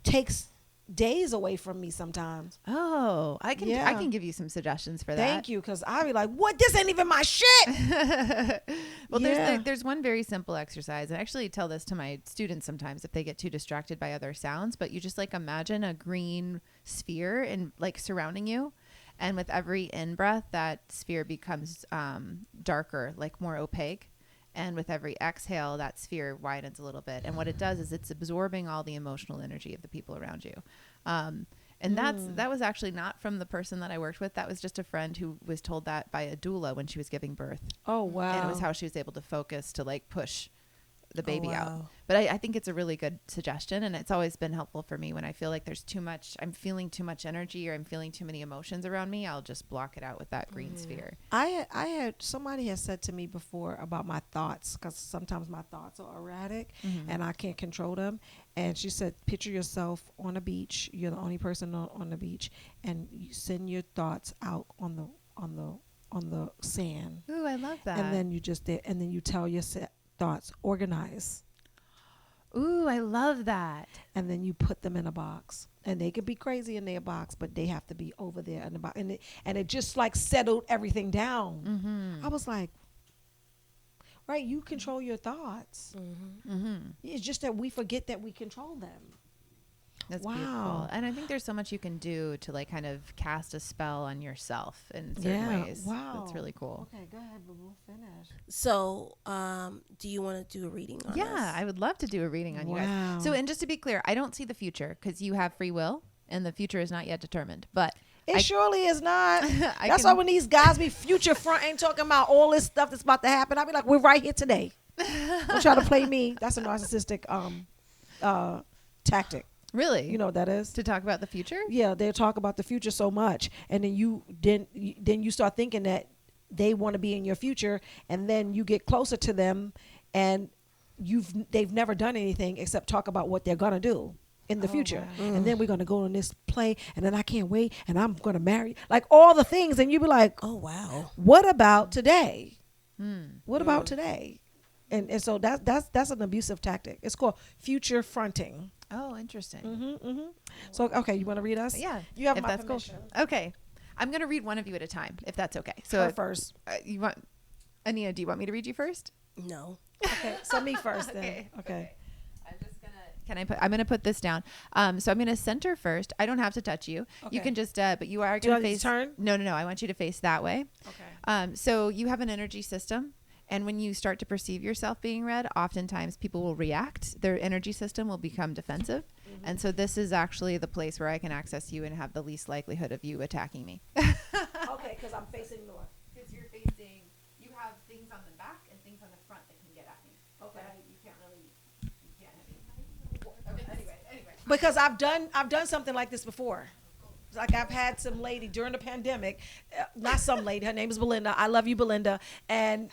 takes days away from me sometimes. Oh, I can give you some suggestions for that. Thank you, because I'll be like, what? This ain't even my shit. Well, there's one very simple exercise. I actually tell this to my students sometimes if they get too distracted by other sounds, but you just like imagine a green sphere and like surrounding you. And with every in-breath, that sphere becomes darker, like more opaque. And with every exhale, that sphere widens a little bit. And what it does is it's absorbing all the emotional energy of the people around you. And that was actually not from the person that I worked with. That was just a friend who was told that by a doula when she was giving birth. Oh, wow. And it was how she was able to focus to like push the baby out. But I think it's a really good suggestion, and it's always been helpful for me when I feel like I'm feeling too much energy or I'm feeling too many emotions around me. I'll just block it out with that green sphere. I had somebody has said to me before about my thoughts, because sometimes my thoughts are erratic and I can't control them. And she said, picture yourself on a beach. You're the only person on the beach, and you send your thoughts out on the the sand. Ooh, I love that. And then you tell your thoughts, organize. Ooh, I love that. And then you put them in a box. And they could be crazy in their box, but they have to be over there in the box. And it just like settled everything down. Mm-hmm. I was like, right, you control your thoughts. Mm-hmm. Mm-hmm. It's just that we forget that we control them. That's Wow. beautiful. And I think there's so much you can do to like kind of cast a spell on yourself in certain ways. Wow. That's really cool. Okay, go ahead, but we'll finish. So, do you want to do a reading on Yeah, us? I would love to do a reading on you Wow. guys. So, and just to be clear, I don't see the future because you have free will and the future is not yet determined. But It surely is not. I That's can- why when these guys be future front ain't talking about all this stuff that's about to happen, I be like, we're right here today. Don't try to play me. That's a narcissistic tactic. Really? You know what that is? to talk about the future? Yeah, they talk about the future so much, and then you start thinking that they want to be in your future, and then you get closer to them, and they've never done anything except talk about what they're gonna do in the future. wow. And then we're gonna go on this play, and then I can't wait, and I'm gonna marry, like all the things, and you be like, Oh, wow. what about today? Hmm. What about today? And so that's an abusive tactic. It's called future fronting. Oh, interesting. So okay, you want to read us? Yeah. You have if my that's permission. cool. Okay. I'm going to read one of you at a time, if that's okay. So Her if- first. you want, Ania, do you want me to read you first? No. Okay, so me first then. Okay. Okay. I'm just gonna. I'm gonna put this down. So I'm gonna center first. I don't have to touch you. Okay. You can just. But you are Do you gonna want me to face. turn? No. I want you to face that way. Okay. So you have an energy system. And when you start to perceive yourself being read, oftentimes people will react. Their energy system will become defensive. Mm-hmm. And so this is actually the place where I can access you and have the least likelihood of you attacking me. Okay, because I'm facing north. Because you have things on the back and things on the front that can get at me. Okay. You can't have any. Anyway. Because I've done something like this before. Like I've had some lady during the pandemic, not some lady, her name is Belinda. I love you, Belinda. And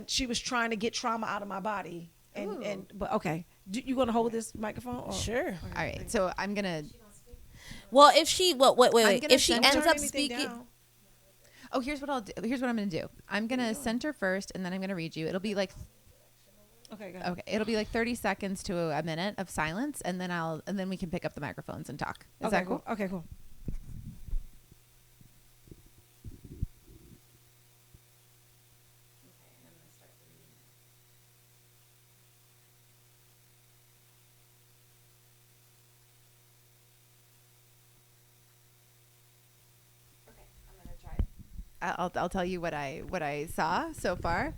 she was trying to get trauma out of my body. But okay, you want to hold this microphone? Or? Sure. All right. So I'm gonna. Well, if she, wait. gonna If she send ends Turn up anything speaking, down. Oh, here's what I'll do. Here's what I'm gonna do. I'm gonna center first, and then I'm gonna read you. It'll be like. Okay, go ahead. Okay, it'll be like 30 seconds to a minute of silence, and then we can pick up the microphones and talk. Is that cool? Okay, cool. I'll tell you what I saw so far.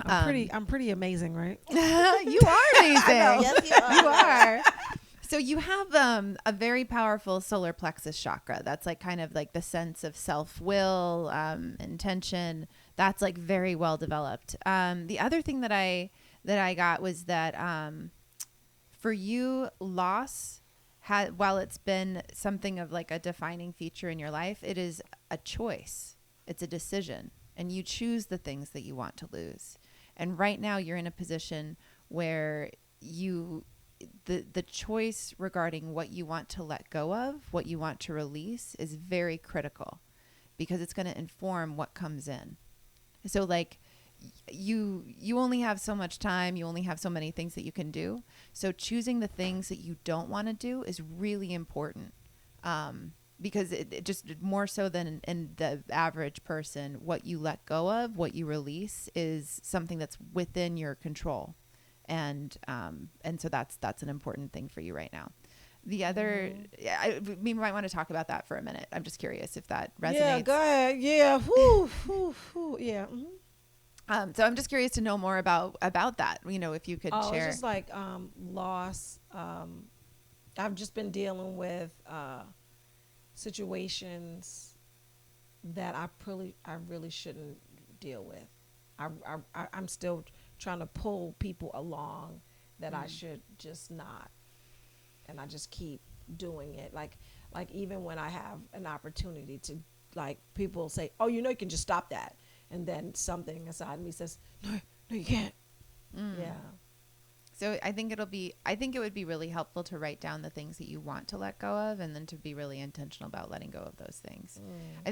I'm pretty amazing, right? You are amazing. Yes, you are. You are. So you have a very powerful solar plexus chakra. That's like kind of like the sense of self-will, intention. That's like very well developed. The other thing that I got was that for you, loss while it's been something of like a defining feature in your life, it is a choice. It's a decision, and you choose the things that you want to lose. And right now you're in a position where the choice regarding what you want to let go of, what you want to release is very critical because it's going to inform what comes in. So like you only have so much time, you only have so many things that you can do. So choosing the things that you don't want to do is really important. Because it just more so than in the average person, what you let go of, what you release is something that's within your control. And so that's an important thing for you right now. The other, we might want to talk about that for a minute. I'm just curious if that resonates. Yeah, go ahead. Yeah, whoo, yeah. Mm-hmm. So I'm just curious to know more about that. You know, if you could share. It's just like loss. I've just been dealing with situations that I really shouldn't deal with. I'm still trying to pull people along that I should just not, and I just keep doing it. Like even when I have an opportunity to, like, people say, "Oh, you can just stop that," and then something inside me says, "No, you can't." Yeah. So I think it would be really helpful to write down the things that you want to let go of, and then to be really intentional about letting go of those things. I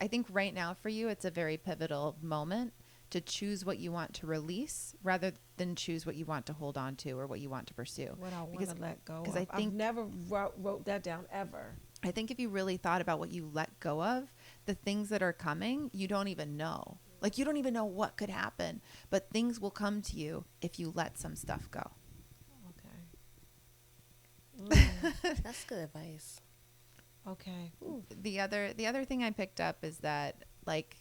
think right now for you, it's a very pivotal moment to choose what you want to release rather than choose what you want to hold on to or what you want to pursue. What I want to let go of. I've never wrote that down ever. I think if you really thought about what you let go of, the things that are coming, you don't even know. Like, you don't even know what could happen, but things will come to you if you let some stuff go. Okay. That's good advice. Okay. Ooh. The other thing I picked up is that, like,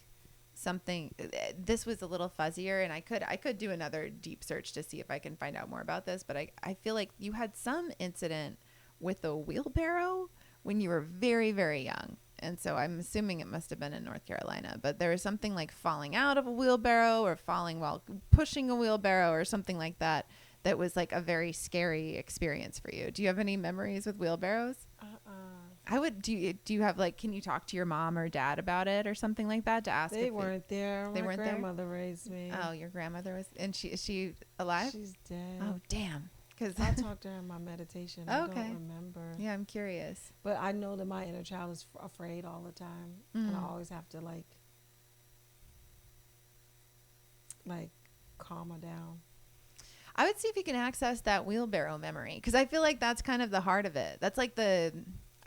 this was a little fuzzier, and I could do another deep search to see if I can find out more about this, but I feel like you had some incident with a wheelbarrow when you were very, very young. And so I'm assuming it must have been in North Carolina, but there was something like falling out of a wheelbarrow or falling while pushing a wheelbarrow or something like that was like a very scary experience for you. Do you have any memories with wheelbarrows? Do you have, like, can you talk to your mom or dad about it or something like that to ask? They weren't there. They My weren't there? grandmother raised me. Oh, your grandmother was, and is she alive? She's dead. Oh, damn. Because I talked to her in my meditation. I Okay. don't remember. Yeah, I'm curious. But I know that my inner child is afraid all the time. And I always have to, like calm her down. I would see if you can access that wheelbarrow memory, because I feel like that's kind of the heart of it. That's like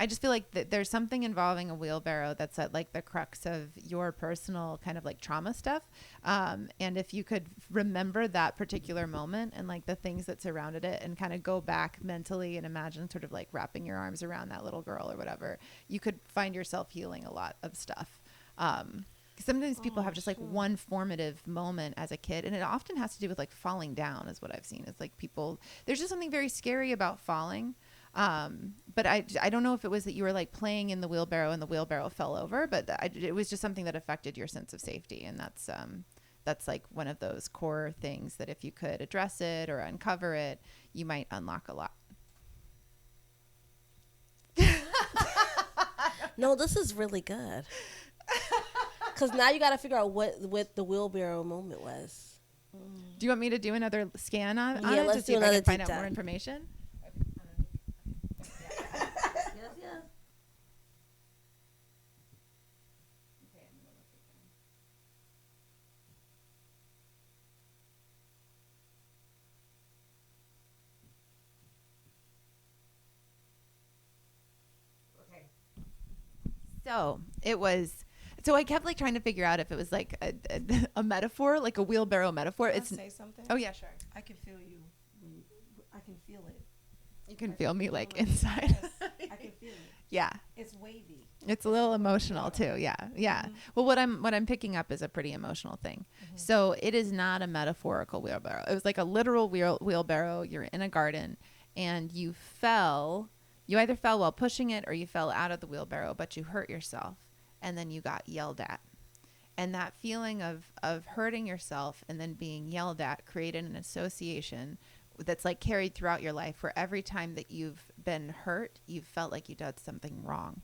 I just feel like there's something involving a wheelbarrow that's at like the crux of your personal kind of like trauma stuff. And if you could remember that particular moment and like the things that surrounded it and kind of go back mentally and imagine sort of like wrapping your arms around that little girl or whatever, you could find yourself healing a lot of stuff. Sometimes people have just like one formative moment as a kid, and it often has to do with like falling down is what I've seen. It's like there's just something very scary about falling. But I don't know if it was that you were like playing in the wheelbarrow and the wheelbarrow fell over, but it was just something that affected your sense of safety. And that's like one of those core things that if you could address it or uncover it, you might unlock a lot. No, this is really good. Because now you got to figure out what the wheelbarrow moment was. Do you want me to do another scan on Yeah, it let's to see do if I another can find deep out more dive. information? Yes. So I kept like trying to figure out if it was like a metaphor, like a wheelbarrow metaphor. Can I say something? Oh yeah, sure. I can feel you. I can feel it. You can feel me like inside. Yes, I can feel it. Yeah. It's wavy. It's a little emotional too. Yeah. Yeah. Mm-hmm. Well, what I'm picking up is a pretty emotional thing. Mm-hmm. So it is not a metaphorical wheelbarrow. It was like a literal wheelbarrow. You're in a garden and you fell. You either fell while pushing it or you fell out of the wheelbarrow, but you hurt yourself and then you got yelled at. And that feeling of hurting yourself and then being yelled at created an association that's like carried throughout your life, where every time that you've been hurt, you've felt like you did something wrong.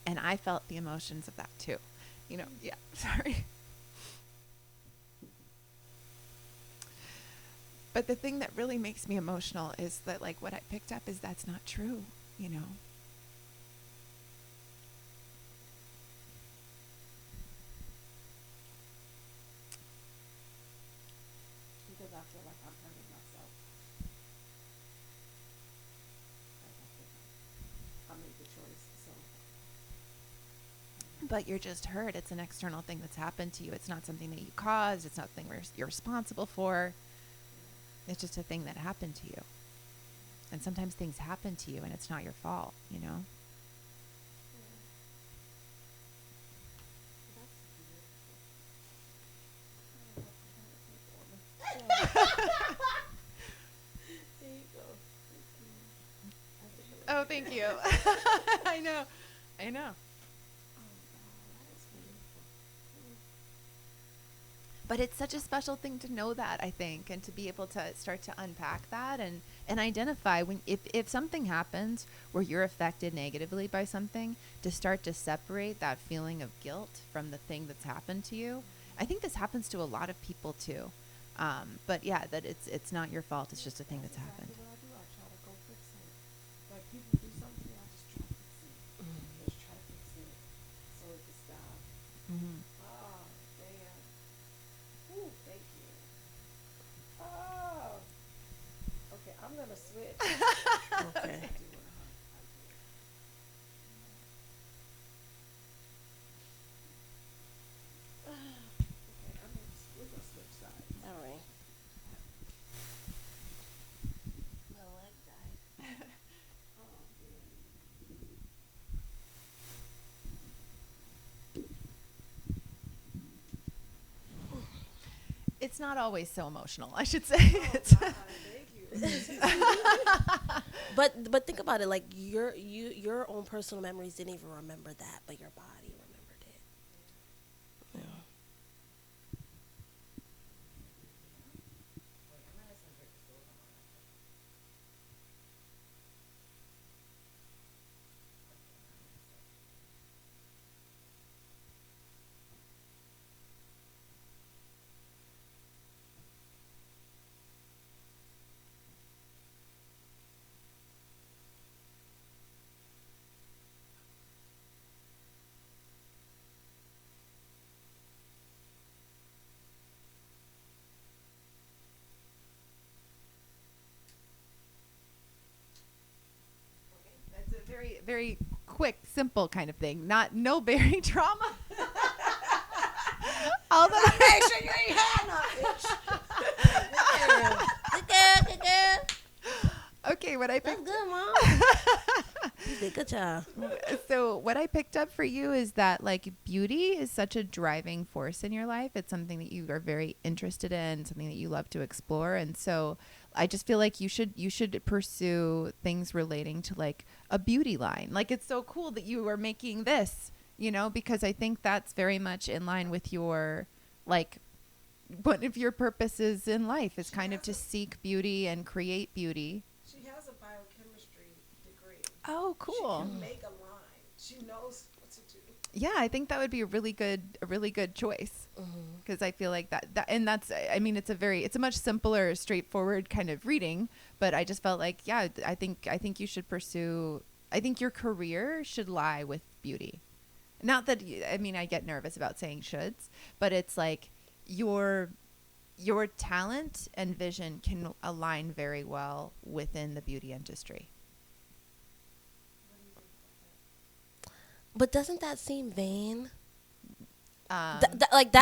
And I felt the emotions of that too. You know, yeah, sorry. But the thing that really makes me emotional is that, like, what I picked up is that's not true, you know. Because I feel like I'm hurting myself. I made the choice, so. But you're just hurt. It's an external thing that's happened to you. It's not something that you caused. It's not something you're responsible for. It's just a thing that happened to you. And sometimes things happen to you and it's not your fault, you know? Oh, thank you. I know. But it's such a special thing to know that, I think, and to be able to start to unpack that and identify when if something happens where you're affected negatively by something, to start to separate that feeling of guilt from the thing that's happened to you. I think this happens to a lot of people too. But yeah, that it's not your fault. It's just a thing that's happened. What I do, I try to go fix it. Like people do something, I just try to fix it. Just try to fix it so it can stop. Mm-hmm. Oh, damn. Ooh, thank you. Oh. Okay, I'm gonna switch. Okay. We're gonna switch sides. All right. My leg died. Oh, man. It's not always so emotional, I should say. God, thank you. But think about it, like your own personal memories didn't even remember that, but your body remembered it. Yeah. That's a very, very quick, simple kind of thing. No bearing trauma. Although Make sure you ain't had none, bitch. Good girl. okay, what I That's picked good, Mom. You did good job. so what I picked up for you is that like beauty is such a driving force in your life. It's something that you are very interested in, something that you love to explore, and so I just feel like you should pursue things relating to like a beauty line. Like it's so cool that you are making this, because I think that's very much in line with your like one of your purposes in life is kind of to seek beauty and create beauty. She has a biochemistry degree. Oh, cool. She can make a line. She knows what to do. Yeah, I think that would be a really good choice. Because I feel like that and that's, I mean, it's a much simpler, straightforward kind of reading, but I just felt like, yeah, I think you should pursue, I think your career should lie with beauty. Not that, I mean, I get nervous about saying shoulds, but it's like your talent and vision can align very well within the beauty industry. But doesn't that seem vain? Um,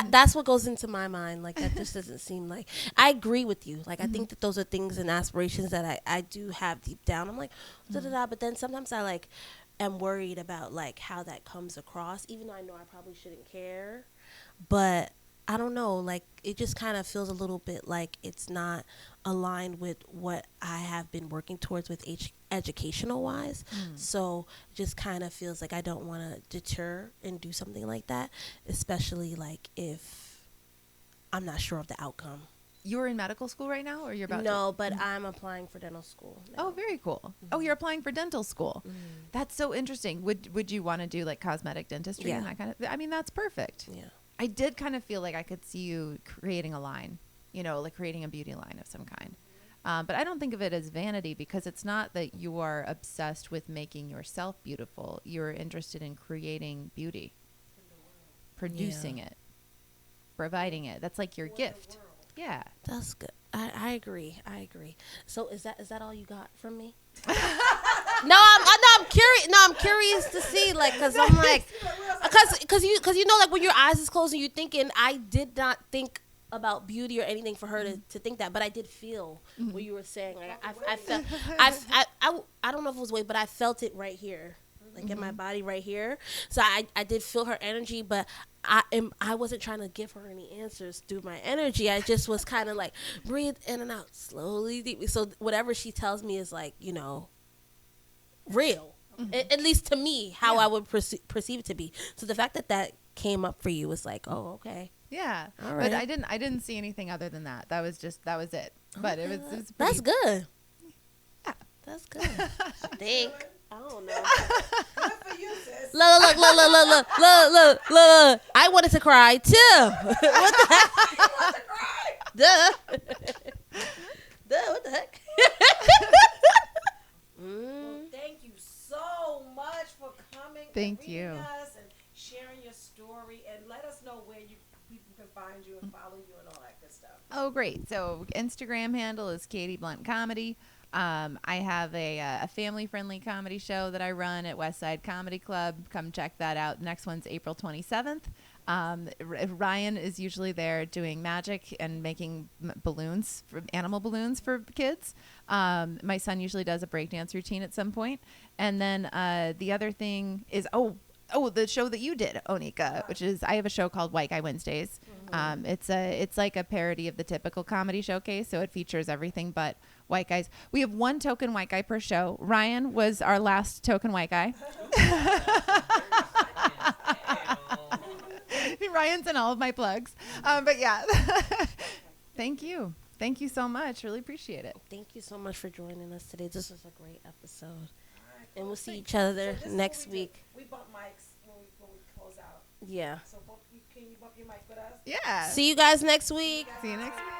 That's what goes into my mind. Like that just doesn't seem like. I agree with you. Like I think that those are things and aspirations that I do have deep down. I'm like but then sometimes I like am worried about like how that comes across, even though I know I probably shouldn't care. But I don't know, like it just kind of feels a little bit like it's not aligned with what I have been working towards with educational wise. So it just kind of feels like I don't want to deter and do something like that, especially like if I'm not sure of the outcome. You're in medical school right now, or you're about No, but I'm applying for dental school now. Oh, very cool. Oh, you're applying for dental school. That's so interesting. Would you want to do like cosmetic dentistry and that kind of? I mean, that's perfect. Yeah. I did kind of feel like I could see you creating a line, like creating a beauty line of some kind. But I don't think of it as vanity, because it's not that you are obsessed with making yourself beautiful. You're interested in creating beauty, producing it, providing it. That's like your gift. Yeah. That's good. I agree. So is that all you got from me? I'm curious. No, I'm curious to see, like, cause I'm like, cause you know, like when your eyes is closed and you're thinking, I did not think about beauty or anything for her to think that, but I did feel what you were saying. Like I felt, I don't know if it was weight, but I felt it right here, like in my body right here. So I did feel her energy, but I wasn't trying to give her any answers through my energy. I just was kind of like breathe in and out slowly, deeply. So whatever she tells me is like, real, at least to me, how I would perceive it to be. So the fact that came up for you was like, oh, okay. Yeah. All right. But I didn't see anything other than that. That was it. But it was pretty, That's good. Yeah. That's good. I think. I don't know. Good for you, sis. Look. I wanted to cry too. What the heck? You want to cry? Duh. What the heck? Well, thank you so much for coming. Thank and you. reading us and sharing your story, and let us know where people can find you and follow you and all that good stuff. Oh, great. So Instagram handle is Katie Blunt Comedy. I have a family-friendly comedy show that I run at Westside Comedy Club. Come check that out. Next one's April 27th. Ryan is usually there doing magic and making animal balloons for kids. My son usually does a breakdance routine at some point. And then the other thing is, the show that you did, Onika, which is, I have a show called White Guy Wednesdays. It's like a parody of the typical comedy showcase, so it features everything but white guys. We have one token white guy per show. Ryan was our last token white guy. Ryan's in all of my plugs. But yeah, thank you so much. Really appreciate it. Thank you so much for joining us today. This was a great episode. And we'll see each other next week. We bump mics when we close out. Yeah. So can you bump your mic with us? Yeah. See you guys next week. See you next week.